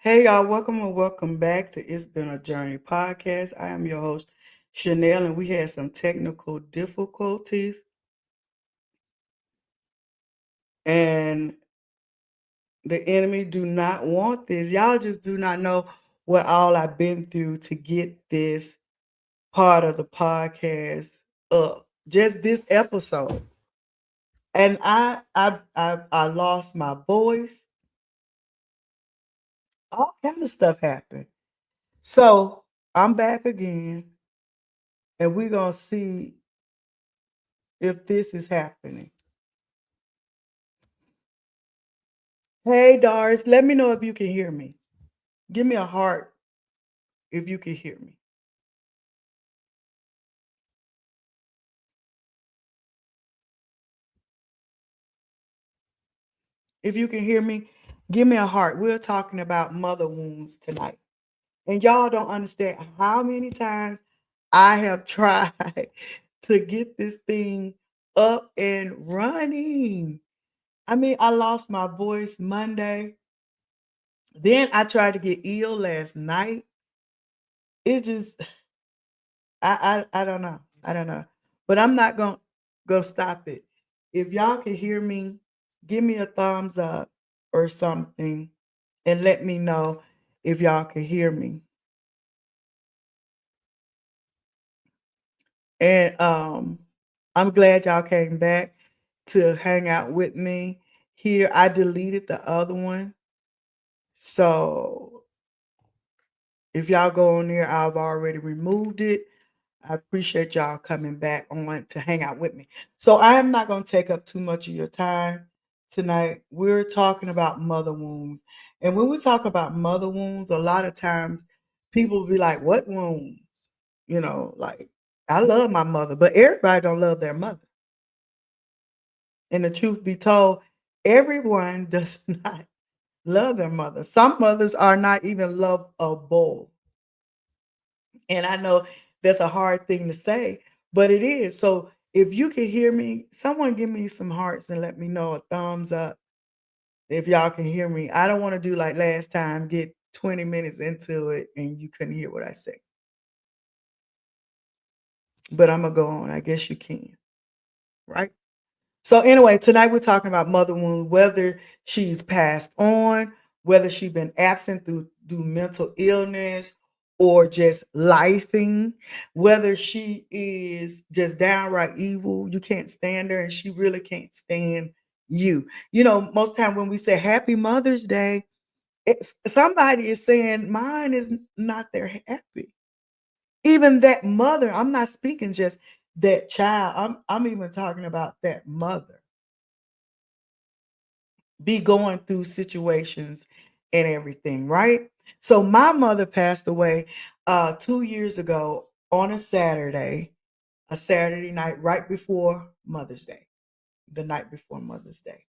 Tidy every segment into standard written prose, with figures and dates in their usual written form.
Hey y'all, welcome and welcome back to It's Been a Journey podcast. I am your host, Chanel, and we had some technical difficulties. And the enemy do not want this. Y'all just do not know what all I've been through to get this part of the podcast up. Just this episode. And I lost my voice. All kind of stuff happened. So I'm back again, and we're gonna see if this is happening. Hey, Doris, let me know if you can hear me. Give me a heart if you can hear me. If you can hear me, give me a heart. We're talking about mother wounds tonight. And y'all don't understand how many times I have tried to get this thing up and running. I mean, I lost my voice Monday. Then I tried to get ill last night. It just I don't know. I don't know. But I'm not gonna stop it. If y'all can hear me, give me a thumbs up or something and let me know if y'all can hear me. And I'm glad y'all came back to hang out with me here. I deleted the other one. So if y'all go on there, I've already removed it. I appreciate y'all coming back on to hang out with me. So I am not going to take up too much of your time tonight. We're talking about mother wounds. And when we talk about mother wounds, a lot of times people will be like, what wounds? Like I love my mother, but everybody don't love their mother. And the truth be told, everyone does not love their mother. Some mothers are not even lovable. And I know that's a hard thing to say, but it is. So if you can hear me, someone give me some hearts and let me know a thumbs up if y'all can hear me. I don't want to do like last time, get 20 minutes into it and you couldn't hear what I say. But I'm going to go on. I guess you can, right? So anyway, tonight we're talking about mother wound, whether she's passed on, whether she's been absent through mental illness or just lifing, whether she is just downright evil, you can't stand her and she really can't stand you. Most time when we say Happy Mother's Day, somebody is saying mine is not there happy. Even that mother, I'm not speaking just that child. I'm even talking about that mother be going through situations and everything, right? So my mother passed away 2 years ago on a Saturday night right before Mother's Day, the night before Mother's Day.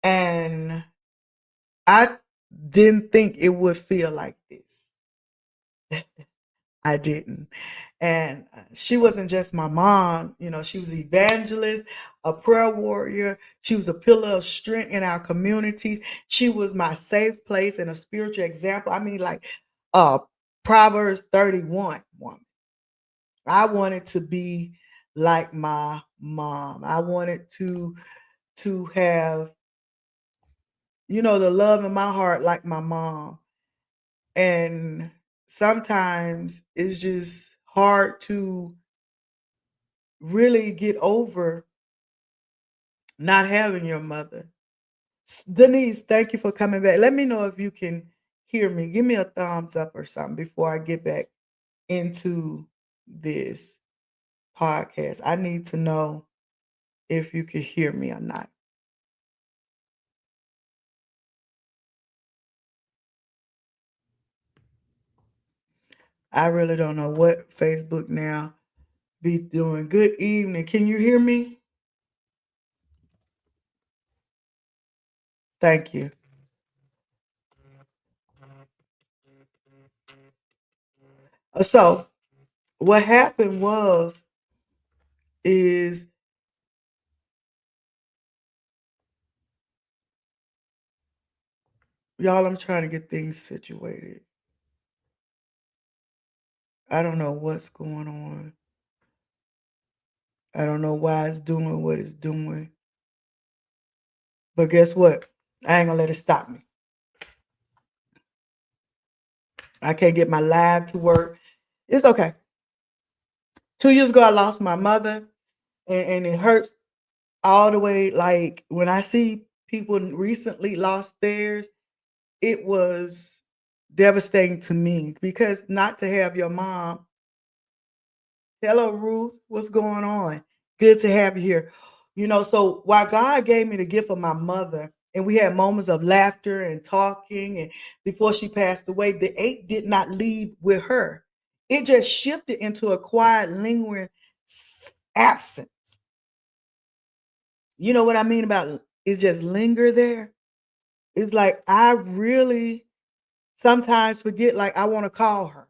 And I didn't think it would feel like this. I didn't. And she wasn't just my mom, she was evangelist, a prayer warrior. She was a pillar of strength in our communities. She was my safe place and a spiritual example. I mean, like uh Proverbs 31 woman. I wanted to be like my mom. I wanted to have, the love in my heart like my mom. And sometimes it's just hard to really get over not having your mother. Denise, thank you for coming back. Let me know if you can hear me. Give me a thumbs up or something before I get back into this podcast. I need to know if you can hear me or not. I really don't know what Facebook now be doing. Good evening. Can you hear me? Thank you. So what happened is Y'all, I'm trying to get things situated. I don't know what's going on. I don't know why it's doing what it's doing. But guess what? I ain't gonna let it stop me. I can't get my live to work. It's okay. 2 years ago, I lost my mother, and it hurts all the way. Like when I see people recently lost theirs, it was devastating to me because not to have your mom. Hello, Ruth. What's going on? Good to have you here. So while God gave me the gift of my mother, and we had moments of laughter and talking, and before she passed away, the ache did not leave with her. It just shifted into a quiet, lingering absence. You know what I mean about it just linger there? It's like I really sometimes forget, like I want to call her.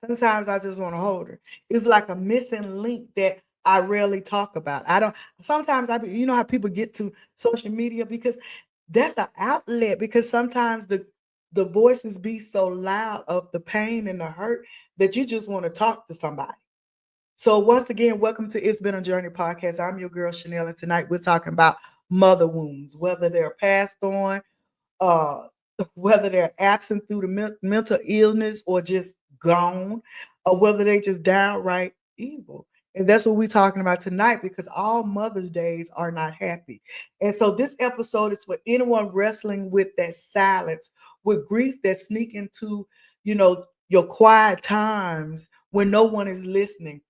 Sometimes I just want to hold her. It's like a missing link that I rarely talk about. I don't sometimes you know how people get to social media because that's an outlet because sometimes the voices be so loud of the pain and the hurt that you just want to talk to somebody. So once again, welcome to It's Been a Journey podcast. I'm your girl Chanel, and tonight we're talking about mother wounds, whether they're passed on, uh, whether they're absent through the mental illness or just gone, or whether they just downright evil. And that's what we're talking about tonight because all Mother's Days are not happy. And so this episode is for anyone wrestling with that silence, with grief that sneak into, your quiet times when no one is listening,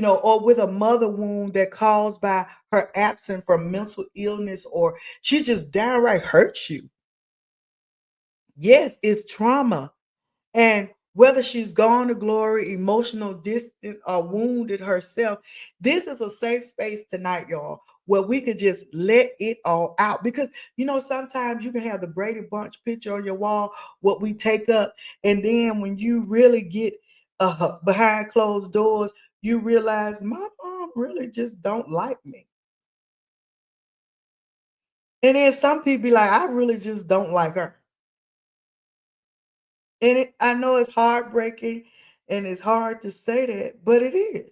or with a mother wound that caused by her absence from mental illness or she just downright hurts you. Yes, it's trauma. And whether she's gone to glory, emotional, distant, or wounded herself, this is a safe space tonight, y'all, where we could just let it all out. Because, sometimes you can have the Brady Bunch picture on your wall, what we take up. And then when you really get behind closed doors, you realize my mom really just don't like me. And then some people be like, I really just don't like her. And I know it's heartbreaking and it's hard to say that, but it is.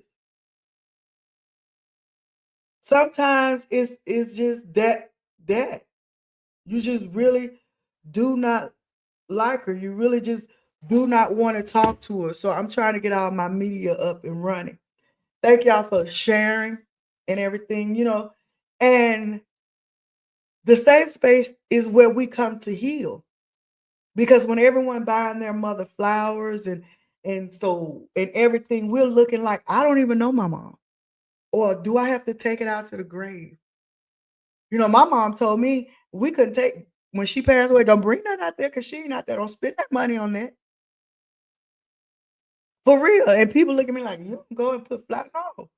Sometimes it's just that you just really do not like her. You really just do not want to talk to her. So I'm trying to get all my media up and running. Thank y'all for sharing and everything, And the safe space is where we come to heal. Because when everyone buying their mother flowers and everything, we're looking like I don't even know my mom. Or do I have to take it out to the grave? My mom told me we couldn't take when she passed away, don't bring that out there because she ain't out there. Don't spend that money on that. For real. And people look at me like, you can go and put flowers. No.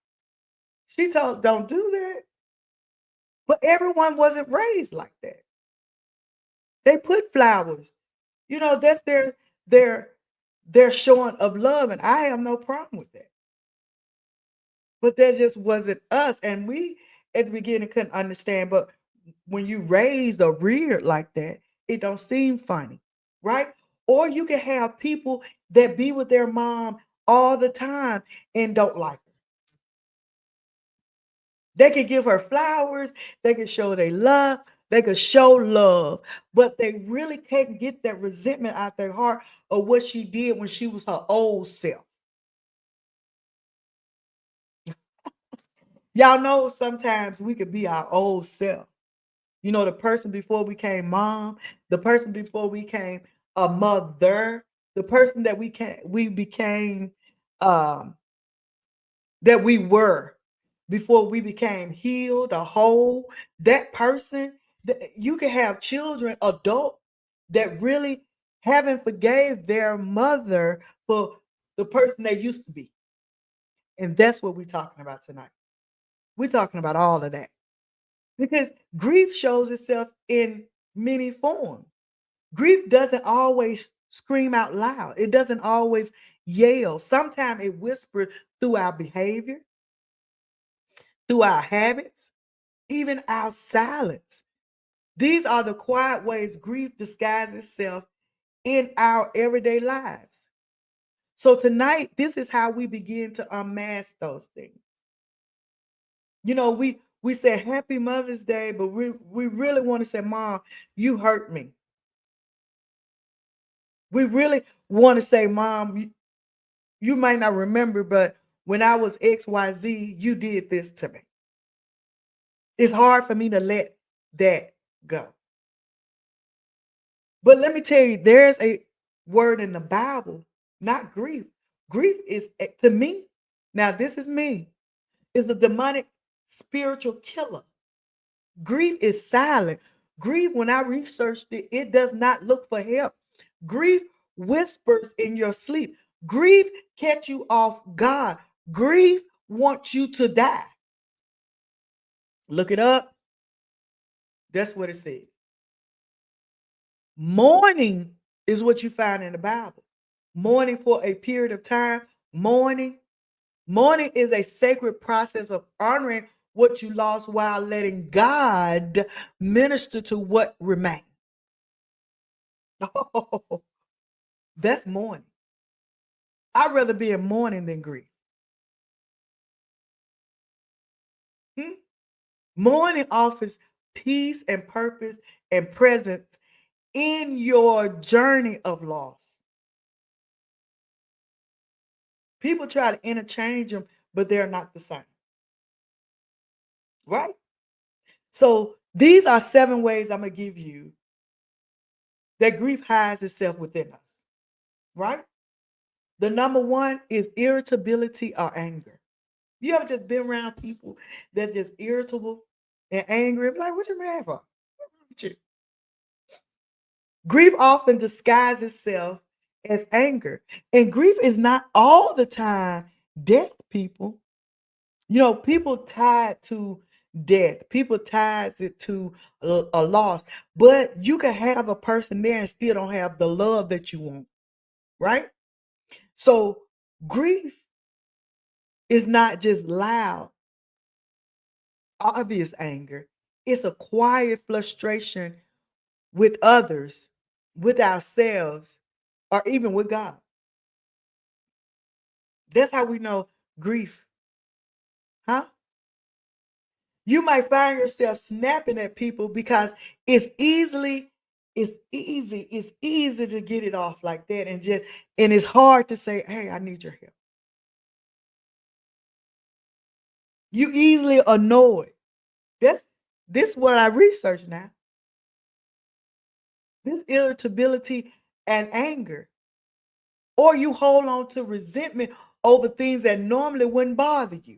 She told don't do that. But everyone wasn't raised like that. They put flowers. That's their their showing of love, and I have no problem with that. But that just wasn't us. And we at the beginning couldn't understand. But when you raised or reared like that, it don't seem funny, right? Or you can have people that be with their mom all the time and don't like her. They can give her flowers, they can show they love, they can show love, but they really can't get that resentment out their heart of what she did when she was her old self. Y'all know sometimes we could be our old self. The person before we came mom, the person before we came a mother, the person that we became um that we were before we became healed or whole. That person that you can have children, adult that really haven't forgave their mother for the person they used to be. And that's what we're talking about tonight. We're talking about all of that. Because grief shows itself in many forms. Grief doesn't always scream out loud. It doesn't always yell. Sometimes it whispers through our behavior, through our habits, even our silence. These are the quiet ways grief disguises itself in our everyday lives. So tonight, this is how we begin to unmask those things. We say Happy Mother's Day, but we really want to say, Mom, you hurt me. We really want to say, Mom, you might not remember, but when I was XYZ, you did this to me. It's hard for me to let that go. But let me tell you, there's a word in the Bible, not grief. Grief is, to me, now this is me, is a demonic spiritual killer. Grief is silent. Grief, when I researched it, it does not look for help. Grief whispers in your sleep. Grief catch you off guard. Grief wants you to die. Look it up. That's what it said. Mourning is what you find in the Bible. Mourning for a period of time. Mourning. Mourning is a sacred process of honoring what you lost while letting God minister to what remains. Oh, that's mourning. I'd rather be in mourning than grief. Hmm? Mourning offers peace and purpose and presence in your journey of loss. People try to interchange them, but they're not the same. Right? So these are 7 ways I'm going to give you that grief hides itself within us. Right? The number 1 is irritability or anger. You ever just been around people that just irritable and angry? Like, what you mad for? What's wrong with you? Grief often disguises itself as anger. And grief is not all the time death, people. People tied to death, people ties it to a loss. But you can have a person there and still don't have the love that you want, right? So grief is not just loud, obvious anger. It's a quiet frustration with others, with ourselves, or even with God. That's how we know grief, huh? You might find yourself snapping at people because it's easy to get it off like that, and it's hard to say, hey, I need your help. You easily annoyed. That's this what I researched now. This irritability and anger. Or you hold on to resentment over things that normally wouldn't bother you.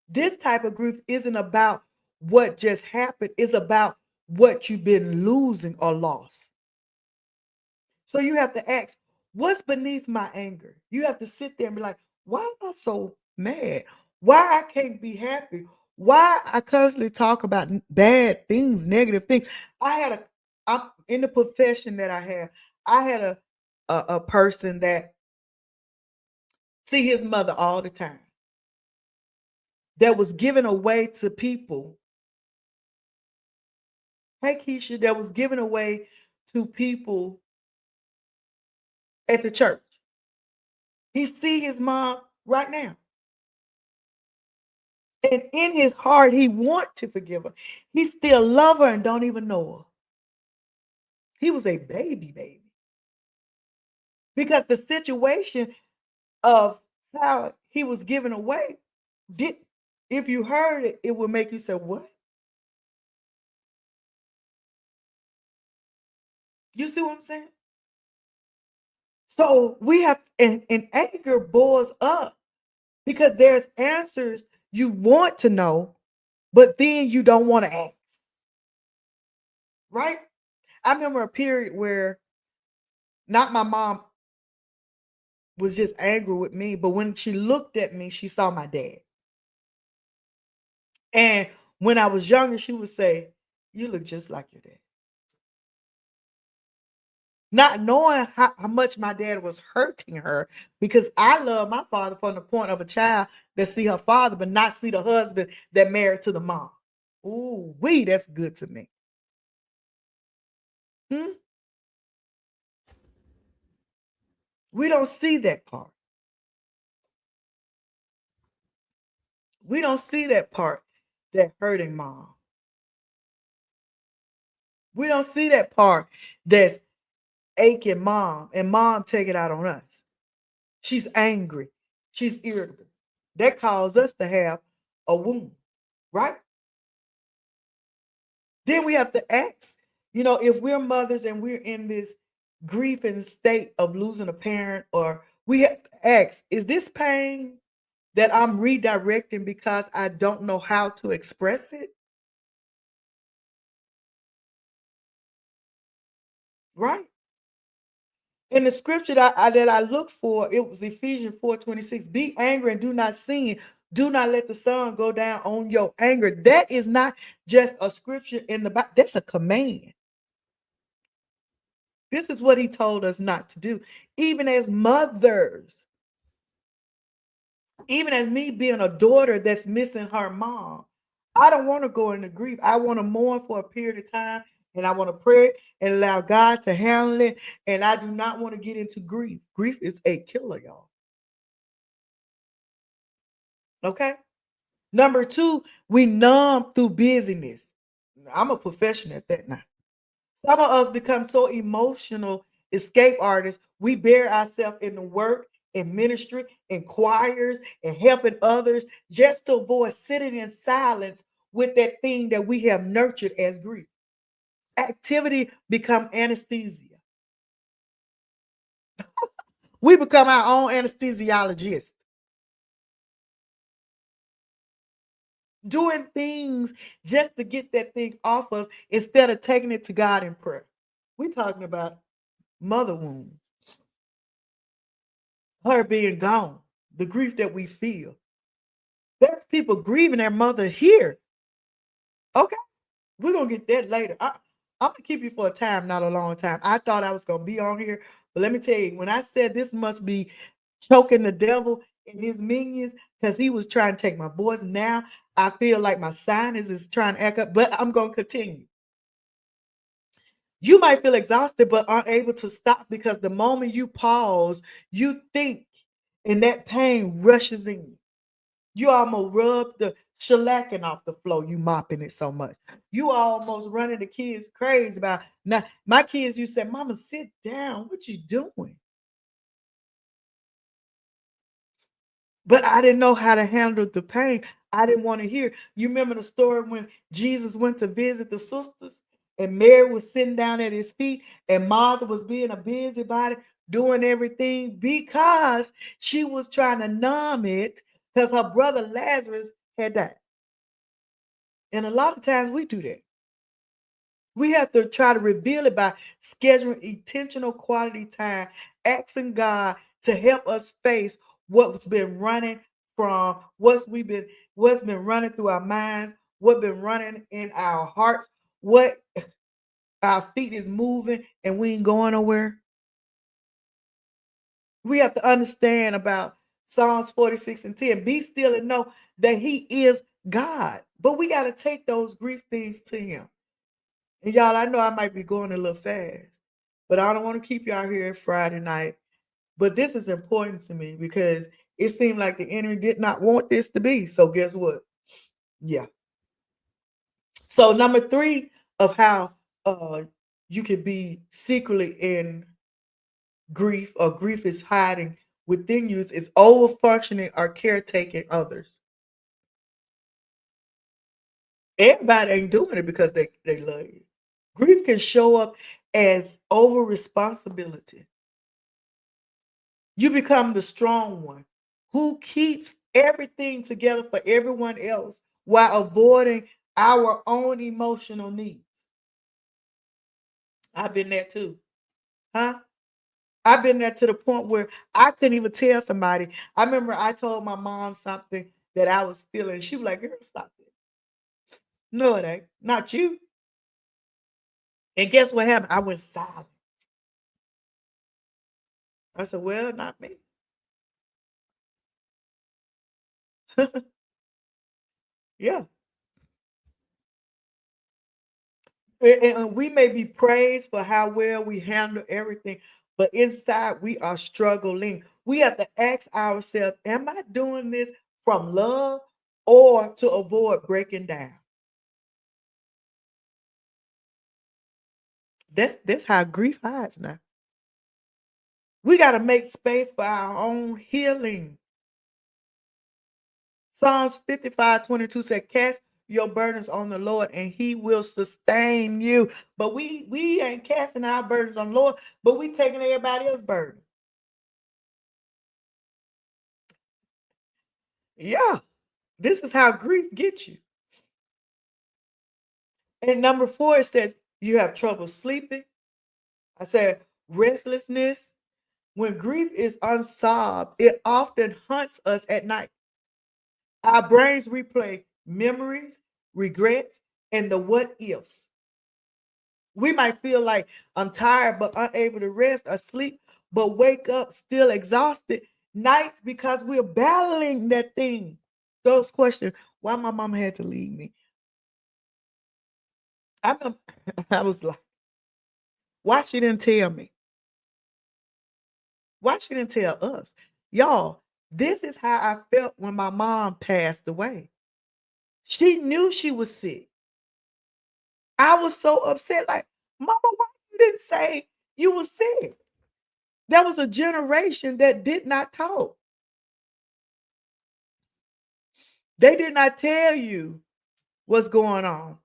This type of grief isn't about what just happened, it's about what you've been losing or lost. So you have to ask, what's beneath my anger? You have to sit there and be like, why am I so mad? Why I can't be happy? Why I constantly talk about bad things, negative things? I'm in the profession that I had a person that see his mother all the time that was given away to people. Hey Keisha, that was given away to people at the church. He see his mom right now. And in his heart, he want to forgive her. He still love her and don't even know her. He was a baby. Because the situation of how he was given away, did if you heard it, it would make you say, what? You see what I'm saying? So we have, and anger boils up because there's answers you want to know, but then you don't want to ask. Right? I remember a period where not my mom was just angry with me, but when she looked at me, she saw my dad. And when I was younger, she would say, you look just like your dad. Not knowing how much my dad was hurting her because I love my father from the point of a child that see her father, but not see the husband that married to the mom. Ooh, wee, that's good to me. Hmm? We don't see that part. We don't see that part, that hurting mom. We don't see that part that's aching mom, and mom take it out on us. She's angry. She's irritable. That caused us to have a wound, right? Then we have to ask, if we're mothers and we're in this grief and state of losing a parent, or we have to ask, is this pain that I'm redirecting because I don't know how to express it? Right? In the scripture that I looked for, it was Ephesians 4:26. Be angry and do not sin. Do not let the sun go down on your anger. That is not just a scripture in the Bible. That's a command. This is what he told us not to do. Even as mothers, even as me being a daughter that's missing her mom, I don't want to go into grief. I want to mourn for a period of time, and I want to pray and allow God to handle it. And I do not want to get into grief. Grief is a killer, y'all. Okay. Number two, we numb through busyness. I'm a professional at that now. Some of us become so emotional escape artists. We bury ourselves in the work, in ministry, in choirs, and helping others just to avoid sitting in silence with that thing that we have nurtured as grief. Activity become anesthesia. We become our own anesthesiologist, doing things just to get that thing off us instead of taking it to God in prayer. We're talking about mother wounds, her being gone, the grief that we feel. There's people grieving their mother here. Okay, we're gonna get that later. I'm gonna keep you for a time, not a long time. I thought I was gonna be on here, but let me tell you, when I said this must be choking the devil and his minions, because he was trying to take my voice. Now I feel like my sinus is trying to echo, but I'm gonna continue. You might feel exhausted but aren't able to stop because the moment you pause, you think, and that pain rushes in. You almost rub the shellacking off the floor. You mopping it so much. You almost running the kids crazy about now. My kids, you said, "Mama, sit down. What you doing?" But I didn't know how to handle the pain. I didn't want to hear. You remember the story when Jesus went to visit the sisters and Mary was sitting down at his feet and Martha was being a busybody doing everything because she was trying to numb it because her brother Lazarus had died. And a lot of times we do that. We have to try to reveal it by scheduling intentional quality time, asking God to help us face what's been running from what's been running through our minds, what's been running in our hearts, what our feet is moving and we ain't going nowhere. We have to understand about Psalms 46 and 10. Be still and know that He is God. But we got to take those grief things to Him. And y'all, I know I might be going a little fast, but I don't want to keep y'all here Friday night. But this is important to me because it seemed like the enemy did not want this to be. So guess what? Yeah. So number three of how you can be secretly in grief or grief is hiding within you is over functioning or caretaking others. Everybody ain't doing it because they love you. Grief can show up as over responsibility. You become the strong one who keeps everything together for everyone else while avoiding our own emotional needs. I've been there too. Huh? I've been there to the point where I couldn't even tell somebody. I remember I told my mom something that I was feeling. She was like, "Girl, stop it." No, it ain't. Not you. And guess what happened? I went silent. I said, "Well, not me." Yeah. And we may be praised for how well we handle everything, but inside we are struggling. We have to ask ourselves, am I doing this from love or to avoid breaking down? That's how grief hides now. We got to make space for our own healing. Psalms 55:22 said, cast your burdens on the Lord and he will sustain you. But we ain't casting our burdens on the Lord, but we taking everybody else's burden. Yeah, this is how grief gets you. And number four, it says you have trouble sleeping. I said restlessness. When grief is unsolved, it often haunts us at night. Our brains replay memories, regrets, and the what ifs. We might feel like I'm tired but unable to rest or sleep, but wake up still exhausted nights because we're battling that thing. Those questions, why my mom had to leave me. I, I was like, why she didn't tell me? Why she didn't tell us? Y'all, this is how I felt when my mom passed away. She knew she was sick. I was so upset. Like, Mama, why you didn't say you was sick? There was a generation that did not talk. They did not tell you what's going on.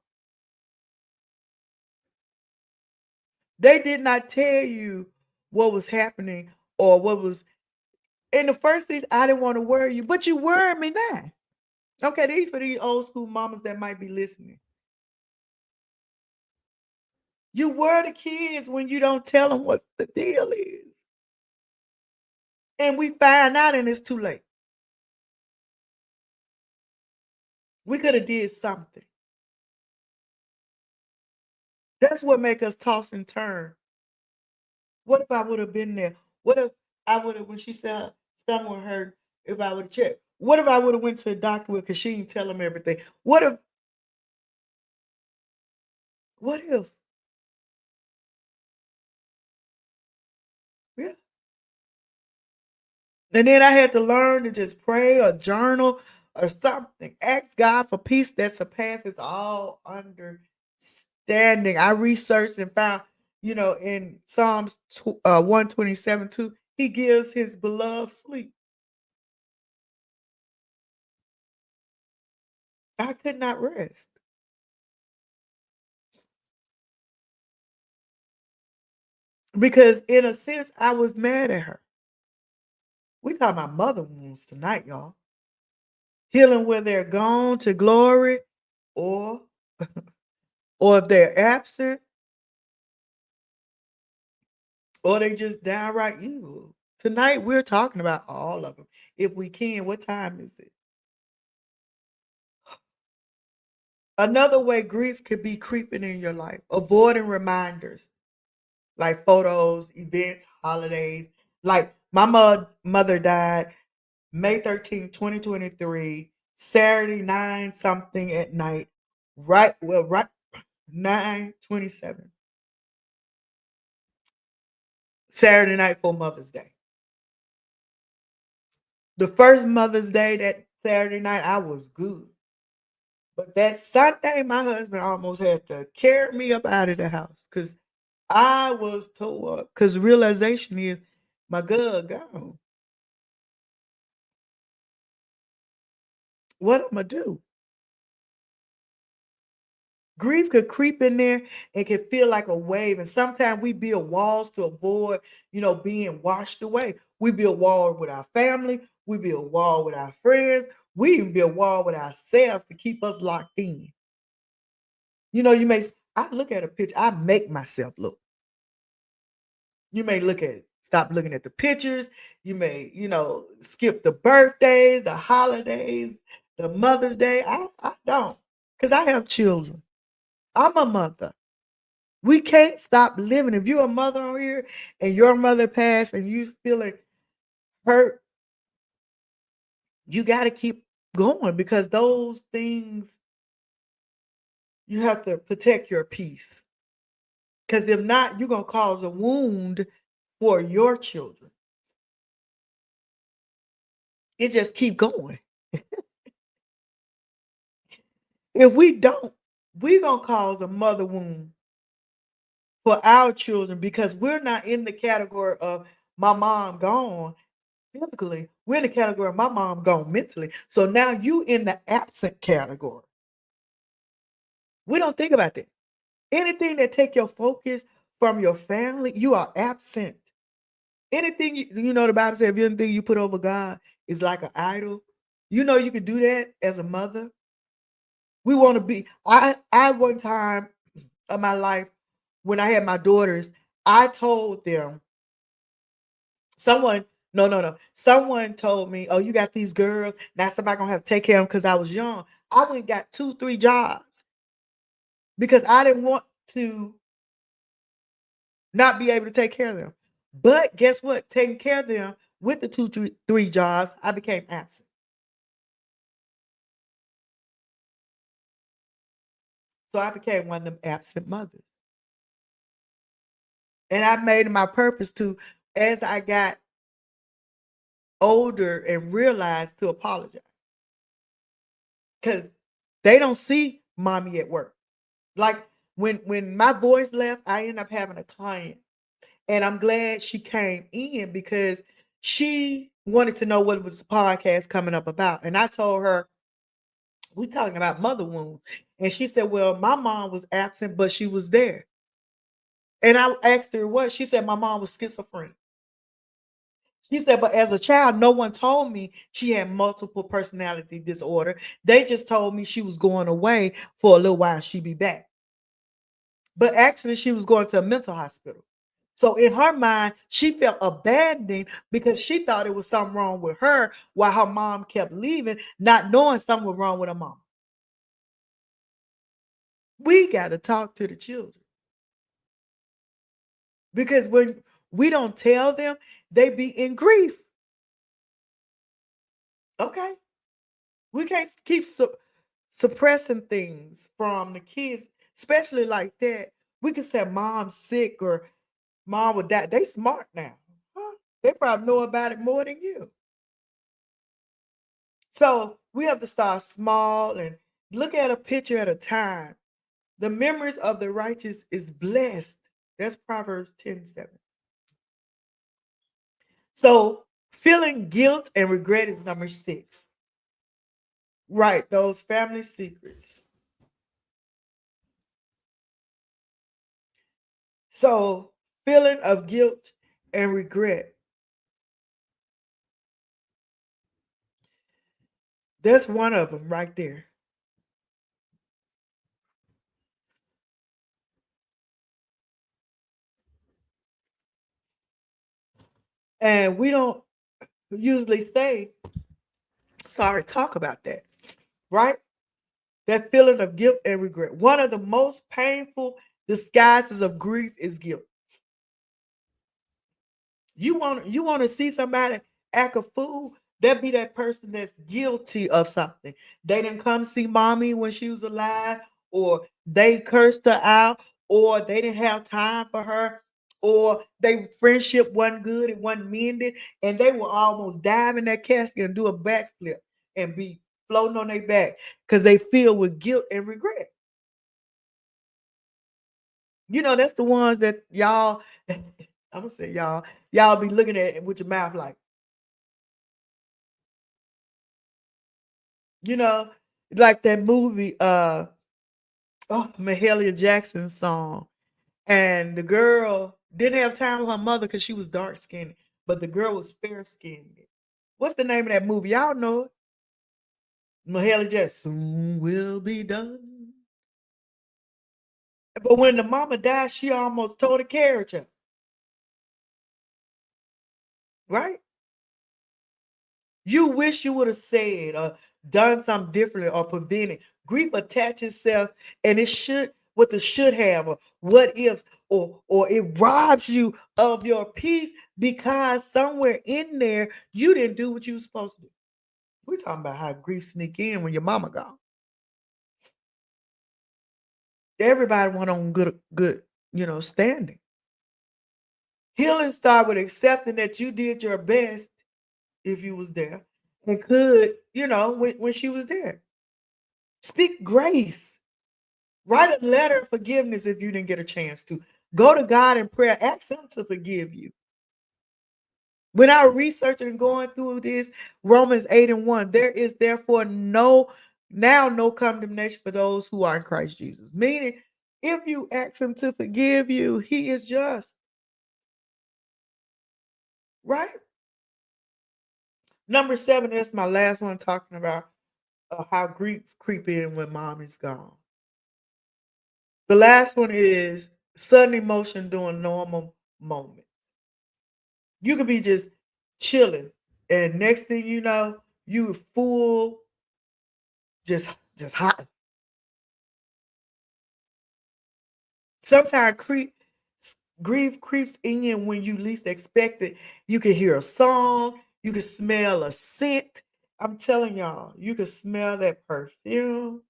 They did not tell you what was happening or what was in the first things. I didn't want to worry you, but you worry me now. Okay, these for these old school mamas that might be listening. You worry the kids when you don't tell them what the deal is. And we find out and it's too late. We could have did something. That's what make us toss and turn. What if I would have been there? What if I would have when she said her stomach hurt, if I would have checked? What if I would have went to the doctor with because she didn't tell him everything? What if, yeah. And then I had to learn to just pray or journal or something. Ask God for peace that surpasses all understanding. I researched and found, in Psalms 127 2, he gives his beloved sleep. I could not rest because, in a sense, I was mad at her. We talking about mother wounds tonight, y'all. Healing where they're gone to glory, or or if they're absent, or they just downright evil. Tonight we're talking about all of them. If we can, what time is it? Another way grief could be creeping in your life, avoiding reminders like photos, events, holidays. Like my mother died May 13th, 2023, Saturday 9 something at night. Right 9:27. Saturday night for Mother's Day. The first Mother's Day, that Saturday night, I was good. But that Sunday, my husband almost had to carry me up out of the house because I was tore up. Because realization is my girl gone. What am I do? Grief could creep in there and can feel like a wave. And sometimes we build walls to avoid, being washed away. We build wall with our family. We build wall with our friends. We even build wall with ourselves to keep us locked in. I look at a picture, I make myself look. You may stop looking at the pictures. You may, skip the birthdays, the holidays, the Mother's Day. I don't, because I have children. I'm a mother. We can't stop living. If you're a mother on here and your mother passed and you feeling hurt, you got to keep going because those things, You have to protect your peace. Because if not, you're gonna cause a wound for your children. It just keep going. If we don't, we're gonna cause a mother wound for our children because we're not in the category of my mom gone physically. We're in the category of my mom gone mentally. So now you in the absent category. We don't think about that. Anything that take your focus from your family, you are absent. Anything you know the Bible says, if anything you put over God is like an idol. You know you could do that as a mother. We want to be. I one time of my life when I had my daughters, I told them someone. No, no, no. Someone told me, "Oh, you got these girls. Now somebody gonna have to take care of them." Because I was young. I went and got 2, 3 jobs because I didn't want to not be able to take care of them. But guess what? Taking care of them with the 2, 3 jobs, I became absent. So I became one of them absent mothers. And I made it my purpose to, as I got older and realized to apologize. Because they don't see mommy at work. Like when my voice left, I ended up having a client. And I'm glad she came in because she wanted to know what was the podcast coming up about. And I told her, we talking about mother wounds. And she said, well, my mom was absent, but she was there. And I asked her what? She said my mom was schizophrenic. She said, but as a child, no one told me she had multiple personality disorder. They just told me she was going away for a little while, she'd be back. But actually, she was going to a mental hospital. So in her mind, she felt abandoned because she thought it was something wrong with her while her mom kept leaving, not knowing something was wrong with her mom. We got to talk to the children because when we don't tell them, they be in grief. Okay. We can't keep suppressing things from the kids, especially like that. We can say mom's sick or mom would die. They smart now. Huh? They probably know about it more than you. So we have to start small and look at a picture at a time. The memories of the righteous is blessed. That's Proverbs 10:7. So feeling guilt and regret is number 6. Right, those family secrets. So feeling of guilt and regret. That's one of them right there. And we don't usually say, sorry, talk about that, right? That feeling of guilt and regret. One of the most painful disguises of grief is guilt. You want to see somebody act a fool? That be that person that's guilty of something. They didn't come see mommy when she was alive, or they cursed her out, or they didn't have time for her, or they friendship wasn't good, it wasn't mended, and they will almost dive in that casket and do a backflip and be floating on their back because they feel with guilt and regret. That's the ones that y'all. I'm gonna say y'all be looking at it with your mouth like. You know, like that movie, Mahalia Jackson's song. And the girl didn't have time with her mother because she was dark skinned, but the girl was fair skinned. What's the name of that movie? Y'all know it. Mahalia Jackson soon will be done. But when the mama died, she almost tore the carriage up, right? You wish you would have said or done something differently or prevented. Grief attaches itself and it should what the should have or what ifs or it robs you of your peace because somewhere in there you didn't do what you were supposed to do. We're talking about how grief sneak in when your mama gone. everybody went on good, standing. Healing start with accepting that you did your best if you was there and could, when she was there. Speak grace. Write a letter of forgiveness if you didn't get a chance to. Go to God in prayer. Ask him to forgive you. When I was researching and going through this, Romans 8:1, there is therefore no condemnation for those who are in Christ Jesus. Meaning, if you ask him to forgive you, he is just, right? Number 7, that's my last one talking about how grief creep in when mom is gone. The last one is sudden emotion during normal moments. You could be just chilling, and next thing you know, you full, just hot. Sometimes grief creeps in when you least expect it. You can hear a song, you can smell a scent. I'm telling y'all, you can smell that perfume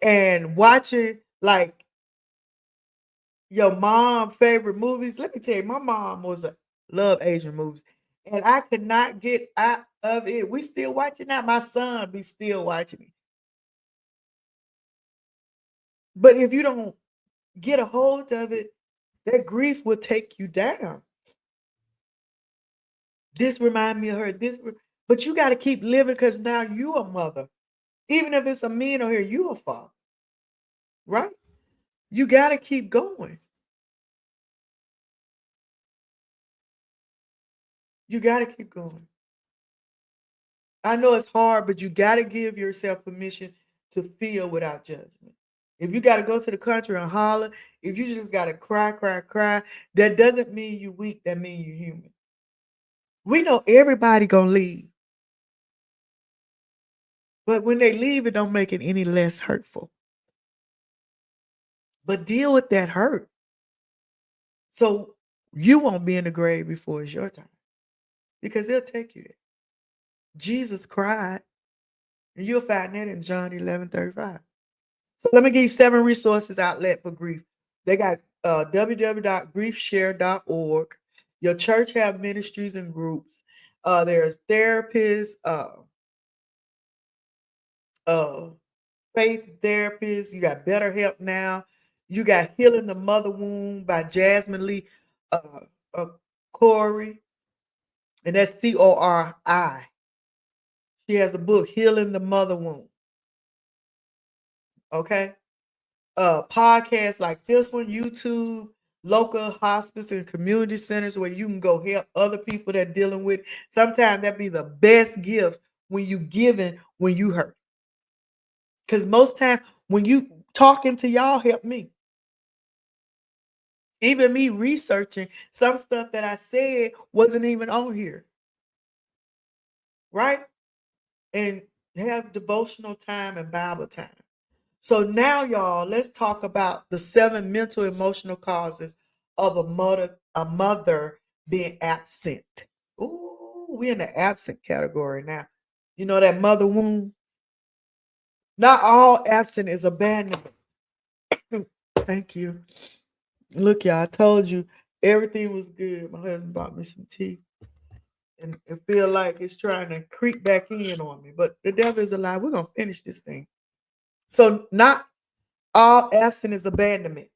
and watching like your mom favorite movies. Let me tell you, my mom was a love Asian movies, and I could not get out of it. We still watching that. My son be still watching it. But if you don't get a hold of it, that grief will take you down. This remind me of her. But you got to keep living because now you a mother. Even if it's a man on here, you a father, right? You got to keep going. You got to keep going. I know it's hard, but you got to give yourself permission to feel without judgment. If you got to go to the country and holler, if you just got to cry, cry, cry, that doesn't mean you weak. That means you human. We know everybody gonna leave, but when they leave, it don't make it any less hurtful. But deal with that hurt, so you won't be in the grave before it's your time, because they'll take you there. Jesus cried, and you'll find that in John 11:35. So let me give you 7 resources outlet for grief. They got www.griefshare.org. Your church have ministries and groups. There's therapists, uh, faith therapists. You got Better Help Now. You got Healing the Mother Wound by Jasmine Lee uh, uh, Corey, and that's Cori. She has a book, Healing the Mother Wound. Okay. Podcasts like this one, YouTube, local hospice and community centers where you can go help other people that dealing with. Sometimes that be the best gift when you giving when you hurt. Because most time when you talking to y'all help me. Even me researching some stuff that I said wasn't even on here, right? And have devotional time and Bible time. So now, y'all, let's talk about the 7 mental emotional causes of a mother being absent. Ooh, we're in the absent category now. You know that mother wound? Not all absent is abandonment. Thank you. Look, y'all, I told you everything was good. My husband bought me some tea. And it feel like it's trying to creep back in on me. But the devil is alive. We're gonna finish this thing. So not all absent is abandonment.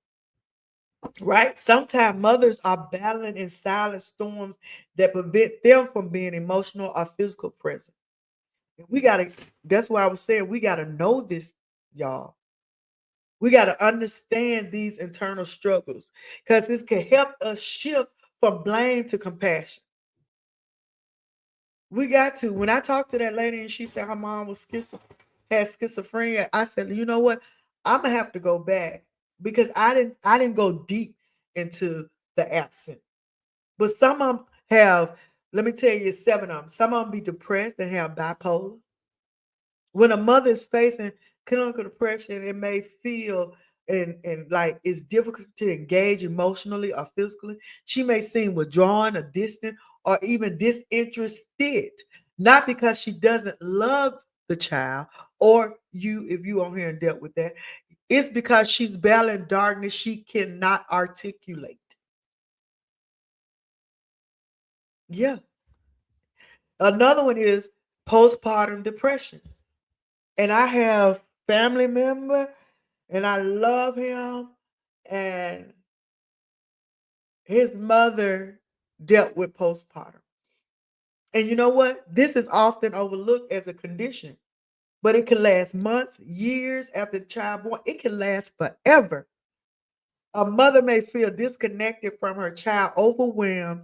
Right? Sometimes mothers are battling in silent storms that prevent them from being emotional or physical present. We gotta, that's why I was saying we gotta know this, y'all. We gotta understand these internal struggles because this can help us shift from blame to compassion. We got to. When I talked to that lady and she said her mom was had schizophrenia, I said, you know what? I'm gonna have to go back because I didn't go deep into the absent. But some of them have, let me tell you, 7 of them. Some of them be depressed and have bipolar. When a mother is facing clinical depression, it may feel and like it's difficult to engage emotionally or physically. She may seem withdrawn or distant or even disinterested, not because she doesn't love the child or you, if you on here and dealt with that. It's because she's battling darkness she cannot articulate. Yeah. Another one is postpartum depression. And I have family member and I love him, and his mother dealt with postpartum. And you know what? This is often overlooked as a condition, but it can last months, years after the child born. It can last forever. A mother may feel disconnected from her child, overwhelmed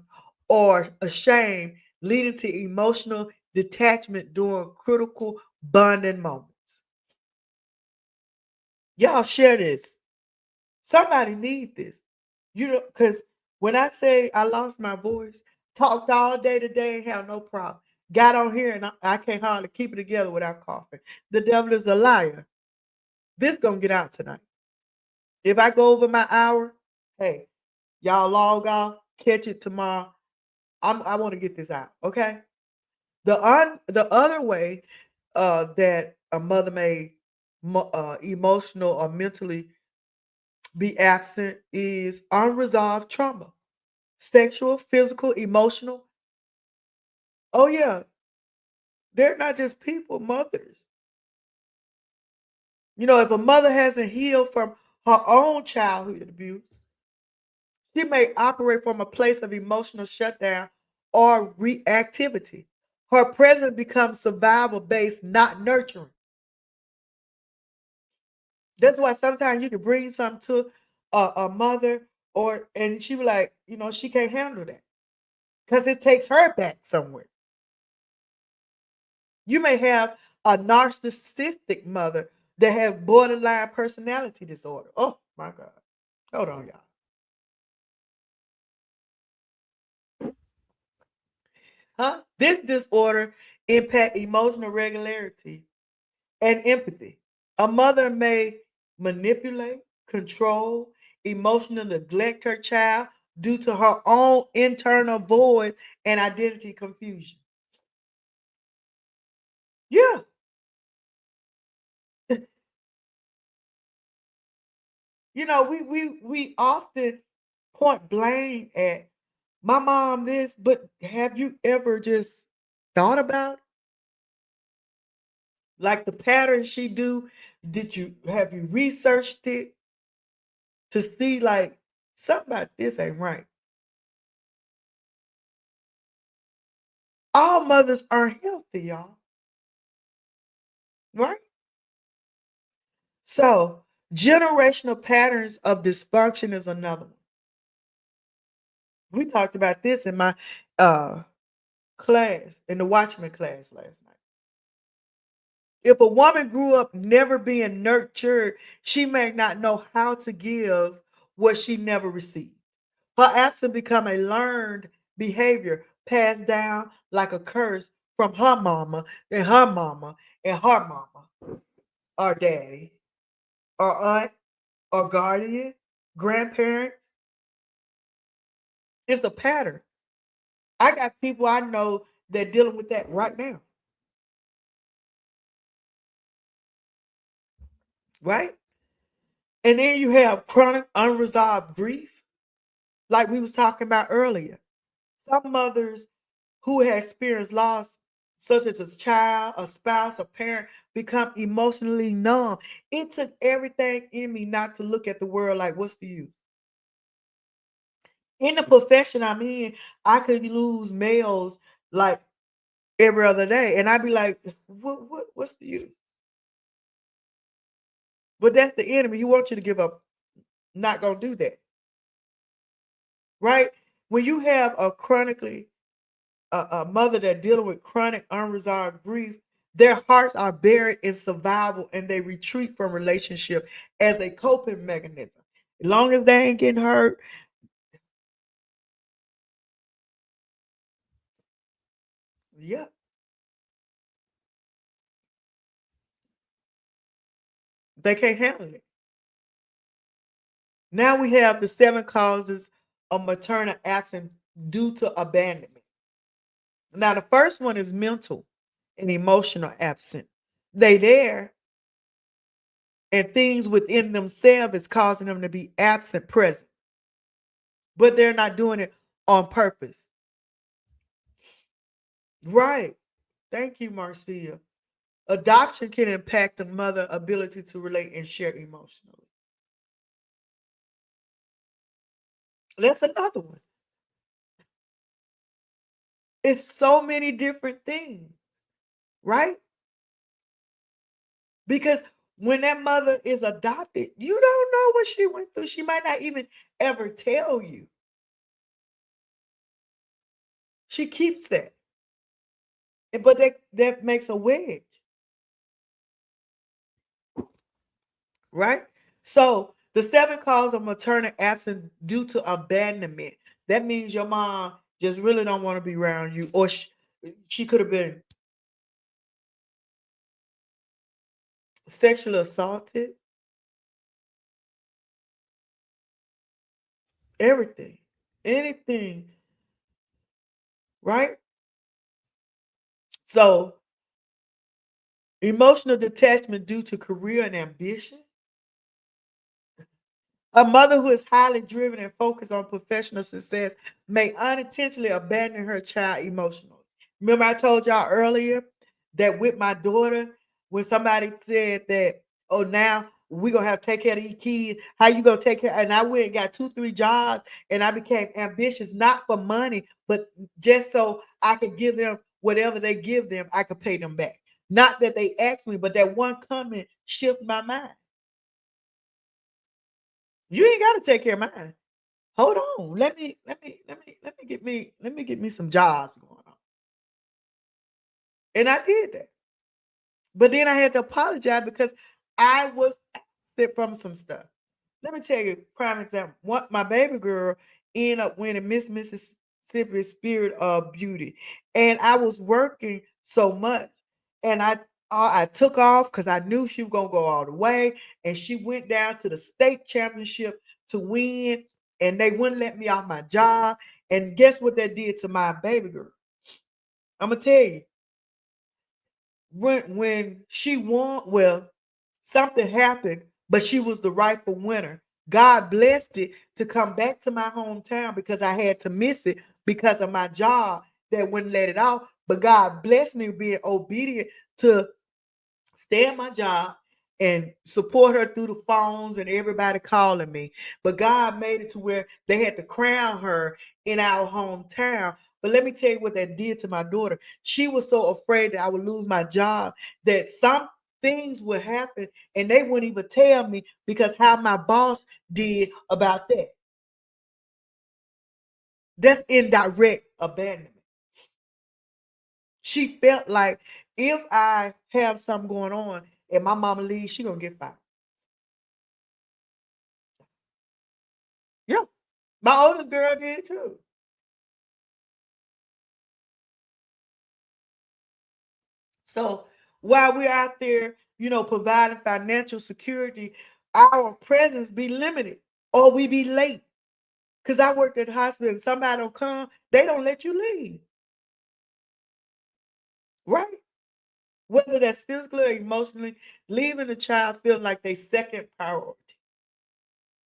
or ashamed, leading to emotional detachment during critical bonding moments. Y'all share this. Somebody need this. You know, because when I say I lost my voice, talked all day today, ain't have no problem. Got on here and I can't hardly keep it together without coughing. The devil is a liar. This gonna get out tonight. If I go over my hour, hey, y'all log off, catch it tomorrow. I want to get this out. Okay. The other way that a mother may emotional or mentally be absent is unresolved trauma. Sexual, physical, emotional. Oh yeah, they're not just people, mothers. You know, if a mother hasn't healed from her own childhood abuse, she may operate from a place of emotional shutdown or reactivity. Her presence becomes survival based, not nurturing. That's why sometimes you can bring something to a mother, or and she be like, you know, she can't handle that because it takes her back somewhere. You may have a narcissistic mother that have borderline personality disorder. Oh my God. Hold on, y'all. Huh? This disorder impact emotional regularity and empathy. A mother may manipulate, control, emotional neglect her child due to her own internal void and identity confusion. Yeah. You know, we often point blame at my mom this, but have you ever just thought about like the pattern she do? Did you have you researched it to see like something about this ain't right? All mothers aren't healthy, y'all. Right? So generational patterns of dysfunction is another one. We talked about this in my class, in the Watchman class last night. If a woman grew up never being nurtured, she may not know how to give what she never received. Her absence become a learned behavior passed down like a curse from her mama and her mama and her mama or daddy or aunt or guardian, grandparents. It's a pattern. I got people I know that dealing with that right now, right? And then you have chronic unresolved grief, like we was talking about earlier. Some mothers who have experienced loss, such as a child, a spouse, a parent, become emotionally numb. It took everything in me not to look at the world like, what's the use? In the profession I'm in, I could lose males like every other day, and I'd be like, what's the use? But that's the enemy. He wants you to give up. Not gonna do that, right? When you have a chronically a mother that dealing with chronic unresolved grief, their hearts are buried in survival and they retreat from relationship as a coping mechanism. As long as they ain't getting hurt, yeah, they can't handle it. Now we have the 7 causes of maternal absence due to abandonment. Now the first one is mental and emotional absence. They there and things within themselves is causing them to be absent present, but they're not doing it on purpose. Right. Thank you, Marcia. Adoption can impact a mother's ability to relate and share emotionally. That's another one. It's so many different things, right? Because when that mother is adopted, you don't know what she went through. She might not even ever tell you. She keeps that. But that makes a wedge, right? So the seven cause of maternal absence due to abandonment. That means your mom just really don't want to be around you, or she could have been sexually assaulted, everything, anything, right? So emotional detachment due to career and ambition. A mother who is highly driven and focused on professional success may unintentionally abandon her child emotionally. Remember, I told y'all earlier that with my daughter, when somebody said that, oh, now we're gonna have to take care of these kids, how you gonna take care? And I went and got two, three jobs, and I became ambitious, not for money, but just so I could give them whatever they give them, I could pay them back. Not that they asked me, but that one comment shifted my mind. You ain't got to take care of mine. Hold on. Let me get me some jobs going on. And I did that. But then I had to apologize because I was absent from some stuff. Let me tell you, prime example. What my baby girl ended up winning Miss Mississippi Spirit of Beauty. And I was working so much. And I took off because I knew she was gonna go all the way. And she went down to the state championship to win. And they wouldn't let me off my job. And guess what that did to my baby girl? I'm gonna tell you, when she won, well, something happened, but she was the rightful winner. God blessed it to come back to my hometown because I had to miss it because of my job that wouldn't let it off. But God blessed me being obedient to stay at my job and support her through the phones and everybody calling me. But God made it to where they had to crown her in our hometown. But let me tell you what that did to my daughter. She was so afraid that I would lose my job that some things would happen and they wouldn't even tell me because how my boss did about that. That's indirect abandonment. She felt like if I have something going on and my mama leaves, she gonna get fired. Yeah. My oldest girl did too. So while we're out there, providing financial security, our presence be limited or we be late. Cause I worked at the hospital and somebody don't come, they don't let you leave. Right? Whether that's physically or emotionally, leaving the child feeling like they second priority.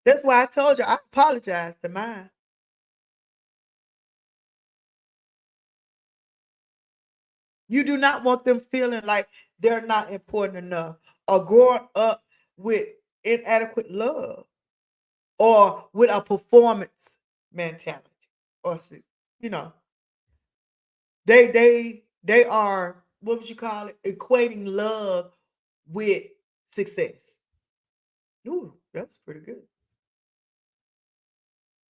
That's why I told you I apologize to mine. You do not want them feeling like they're not important enough or growing up with inadequate love or with a performance mentality or you know they are, what would you call it, equating love with success. Ooh, that's pretty good.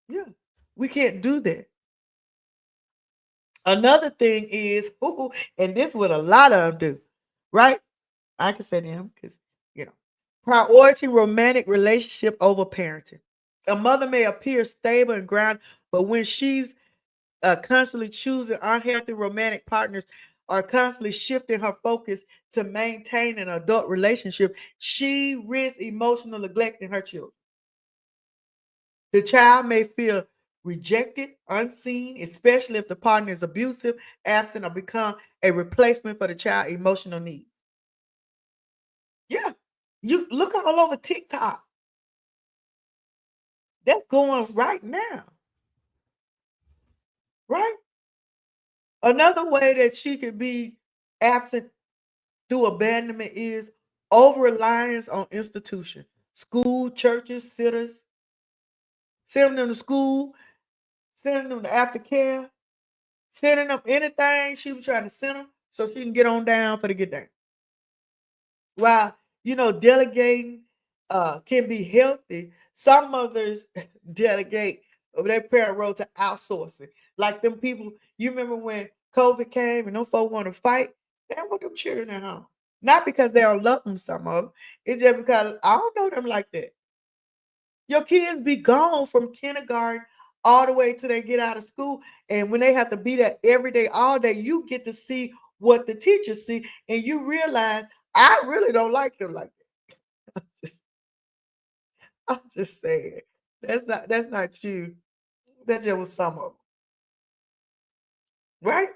Yeah, we can't do that. Another thing is, ooh, and this is what a lot of them do, right? I can say them because you know priority romantic relationship over parenting. A mother may appear stable and grounded, but when she's constantly choosing unhealthy romantic partners or constantly shifting her focus to maintain an adult relationship, she risks emotional neglect in her children. The child may feel rejected, unseen, especially if the partner is abusive, absent, or become a replacement for the child's emotional needs. Yeah. You look all over TikTok. That's going right now, right? Another way that she could be absent through abandonment is over reliance on institution, school, churches, sitters, sending them to school, sending them to aftercare, sending them anything she was trying to send them so she can get on down for the get down. While delegating can be healthy, some mothers delegate their parent role to outsourcing. Like them people, you remember when COVID came and them folk want to fight, they don't want them children at home. Not because they don't love them, some of them. It's just because I don't know them like that. Your kids be gone from kindergarten all the way till they get out of school. And when they have to be there every day, all day, you get to see what the teachers see, and you realize I really don't like them like that. Just, I'm just saying. That's not you. That just was some of them. Right?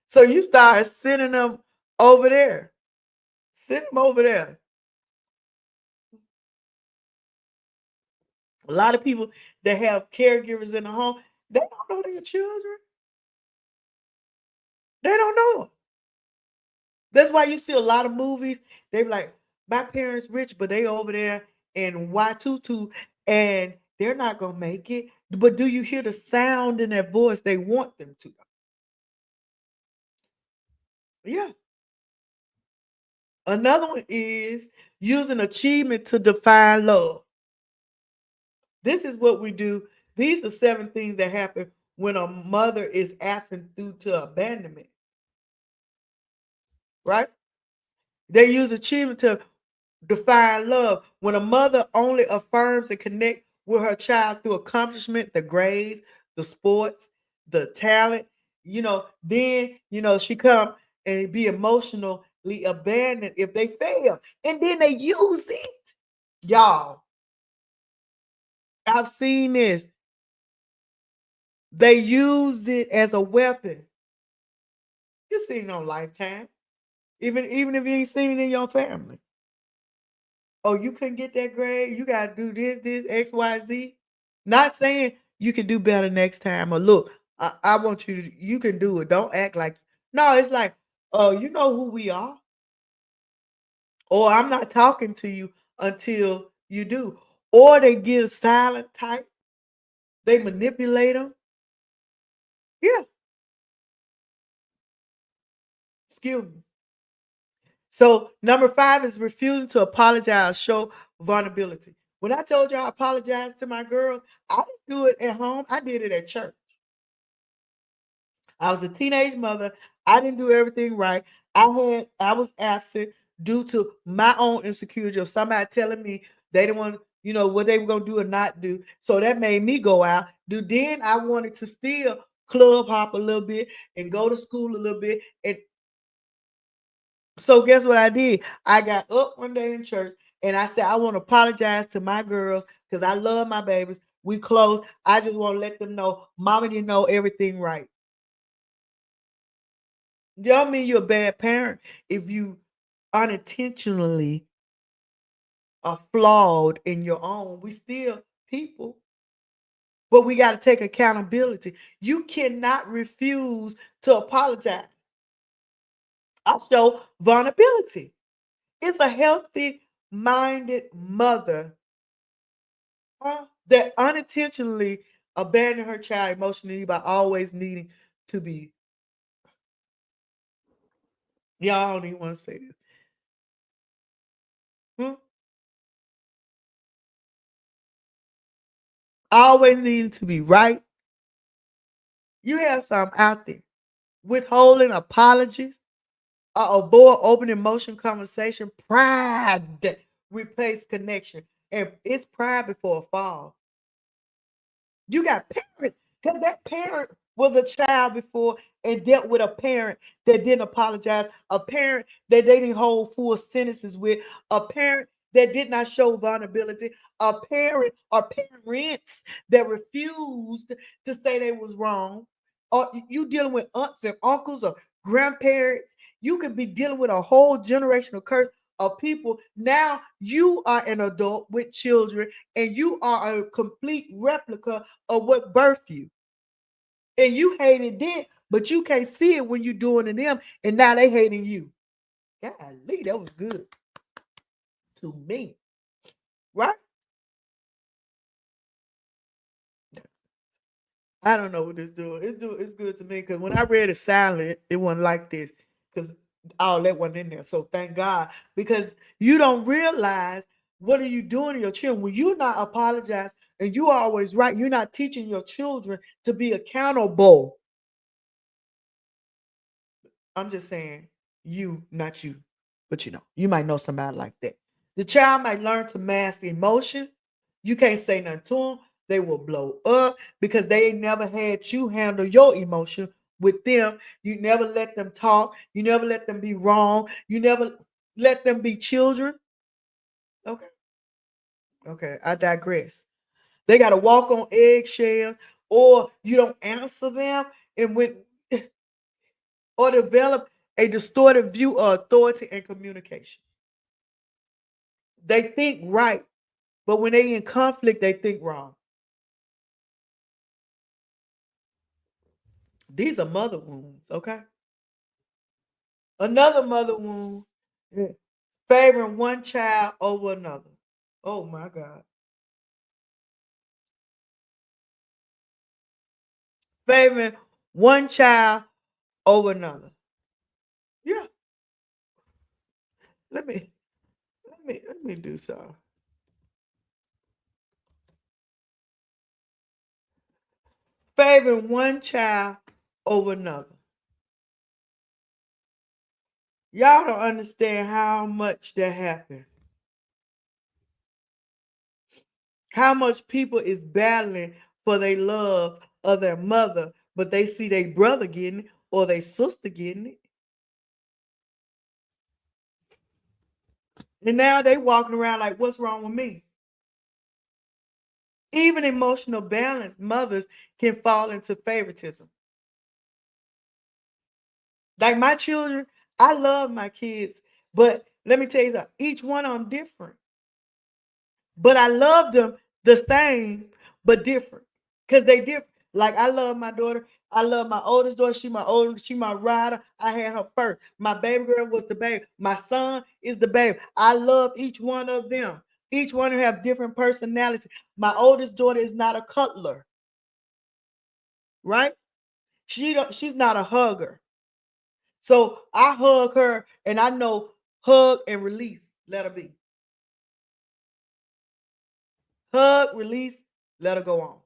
So you start sending them over there. Send them over there. A lot of people that have caregivers in the home, they don't know their children. They don't know. That's why you see a lot of movies. They be like, my parents rich, but they over there in Y22 and they're not gonna make it. But do you hear the sound in their voice? They want them to. Yeah. Another one is using achievement to define love. This is what we do. These are 7 things that happen when a mother is absent due to abandonment, right? They use achievement to define love. When a mother only affirms and connect with her child through accomplishment, the grades, the sports, the talent, then she come and be emotionally abandoned if they fail. And then they use it. Y'all, I've seen this. They use it as a weapon. You seen it on Lifetime. Even if you ain't seen it in your family. Oh, you couldn't get that grade. You gotta do this, X, Y, Z. Not saying you can do better next time. Or look, I want you to, you can do it. Don't act like no, it's like, oh, you know who we are. Or I'm not talking to you until you do. Or they get a silent type. They manipulate them. Yeah, excuse me. So number 5 is refusing to apologize, show vulnerability. When I told you I apologized to my girls, I didn't do it at home. I did it at church. I was a teenage mother. I didn't do everything right. I was absent due to my own insecurity of somebody telling me they didn't want, what they were gonna do or not do. So that made me go out. Then I wanted to still club hop a little bit and go to school a little bit. And so guess what I did? I got up one day in church and I said, I want to apologize to my girls because I love my babies. We close. I just want to let them know mama didn't know everything right. Don't mean you're a bad parent if you unintentionally are flawed in your own. We still people, but we got to take accountability. You cannot refuse to apologize. I show vulnerability. It's a healthy minded mother that unintentionally abandoned her child emotionally by always needing to be. Y'all don't even want to say this. Hmm? Always needing to be right. You have some out there withholding apologies, avoid open emotion conversation, pride replace connection, and it's pride before a fall. You got parents because that parent was a child before and dealt with a parent that didn't apologize, a parent that they didn't hold full sentences with, a parent that did not show vulnerability, a parent or parents that refused to say they was wrong. Or you dealing with aunts and uncles or grandparents. You could be dealing with a whole generational curse of people. Now you are an adult with children, and you are a complete replica of what birthed you. And you hated them, but you can't see it when you're doing to them, and now they hating you. Golly, that was good to me, right? I don't know what it's doing. It's good to me because when I read it silent, it wasn't like this because all that wasn't in there. So thank God because you don't realize what are you doing to your children when you're not apologize and you always right. You're not teaching your children to be accountable. I'm just saying you, not you, but you might know somebody like that. The child might learn to mask emotion. You can't say nothing to them. They will blow up because they ain't never had you handle your emotion with them. You never let them talk. You never let them be wrong. You never let them be children. Okay. Okay. I digress. They got to walk on eggshells or you don't answer them and when or develop a distorted view of authority and communication. They think right, but when they in conflict, they think wrong. These are mother wounds, okay? Another mother wound, favoring one child over another. Oh my God. Favoring one child over another. Yeah, let me let me do so. Favoring one child over another. Y'all don't understand how much that happened. How much people is battling for their love of their mother, but they see their brother getting it or their sister getting it. And now they walking around like, what's wrong with me? Even emotional balanced mothers can fall into favoritism. Like my children, I love my kids, but let me tell you something, each one of them different. But I love them the same, but different. Cause they different. Like I love my daughter. I love my oldest daughter. She my oldest. She my rider. I had her first. My baby girl was the baby. My son is the baby. I love each one of them. Each one have different personalities. My oldest daughter is not a cuddler, right? She's not a hugger. So I hug her, and I know hug and release. Let her be. Hug, release. Let her go on.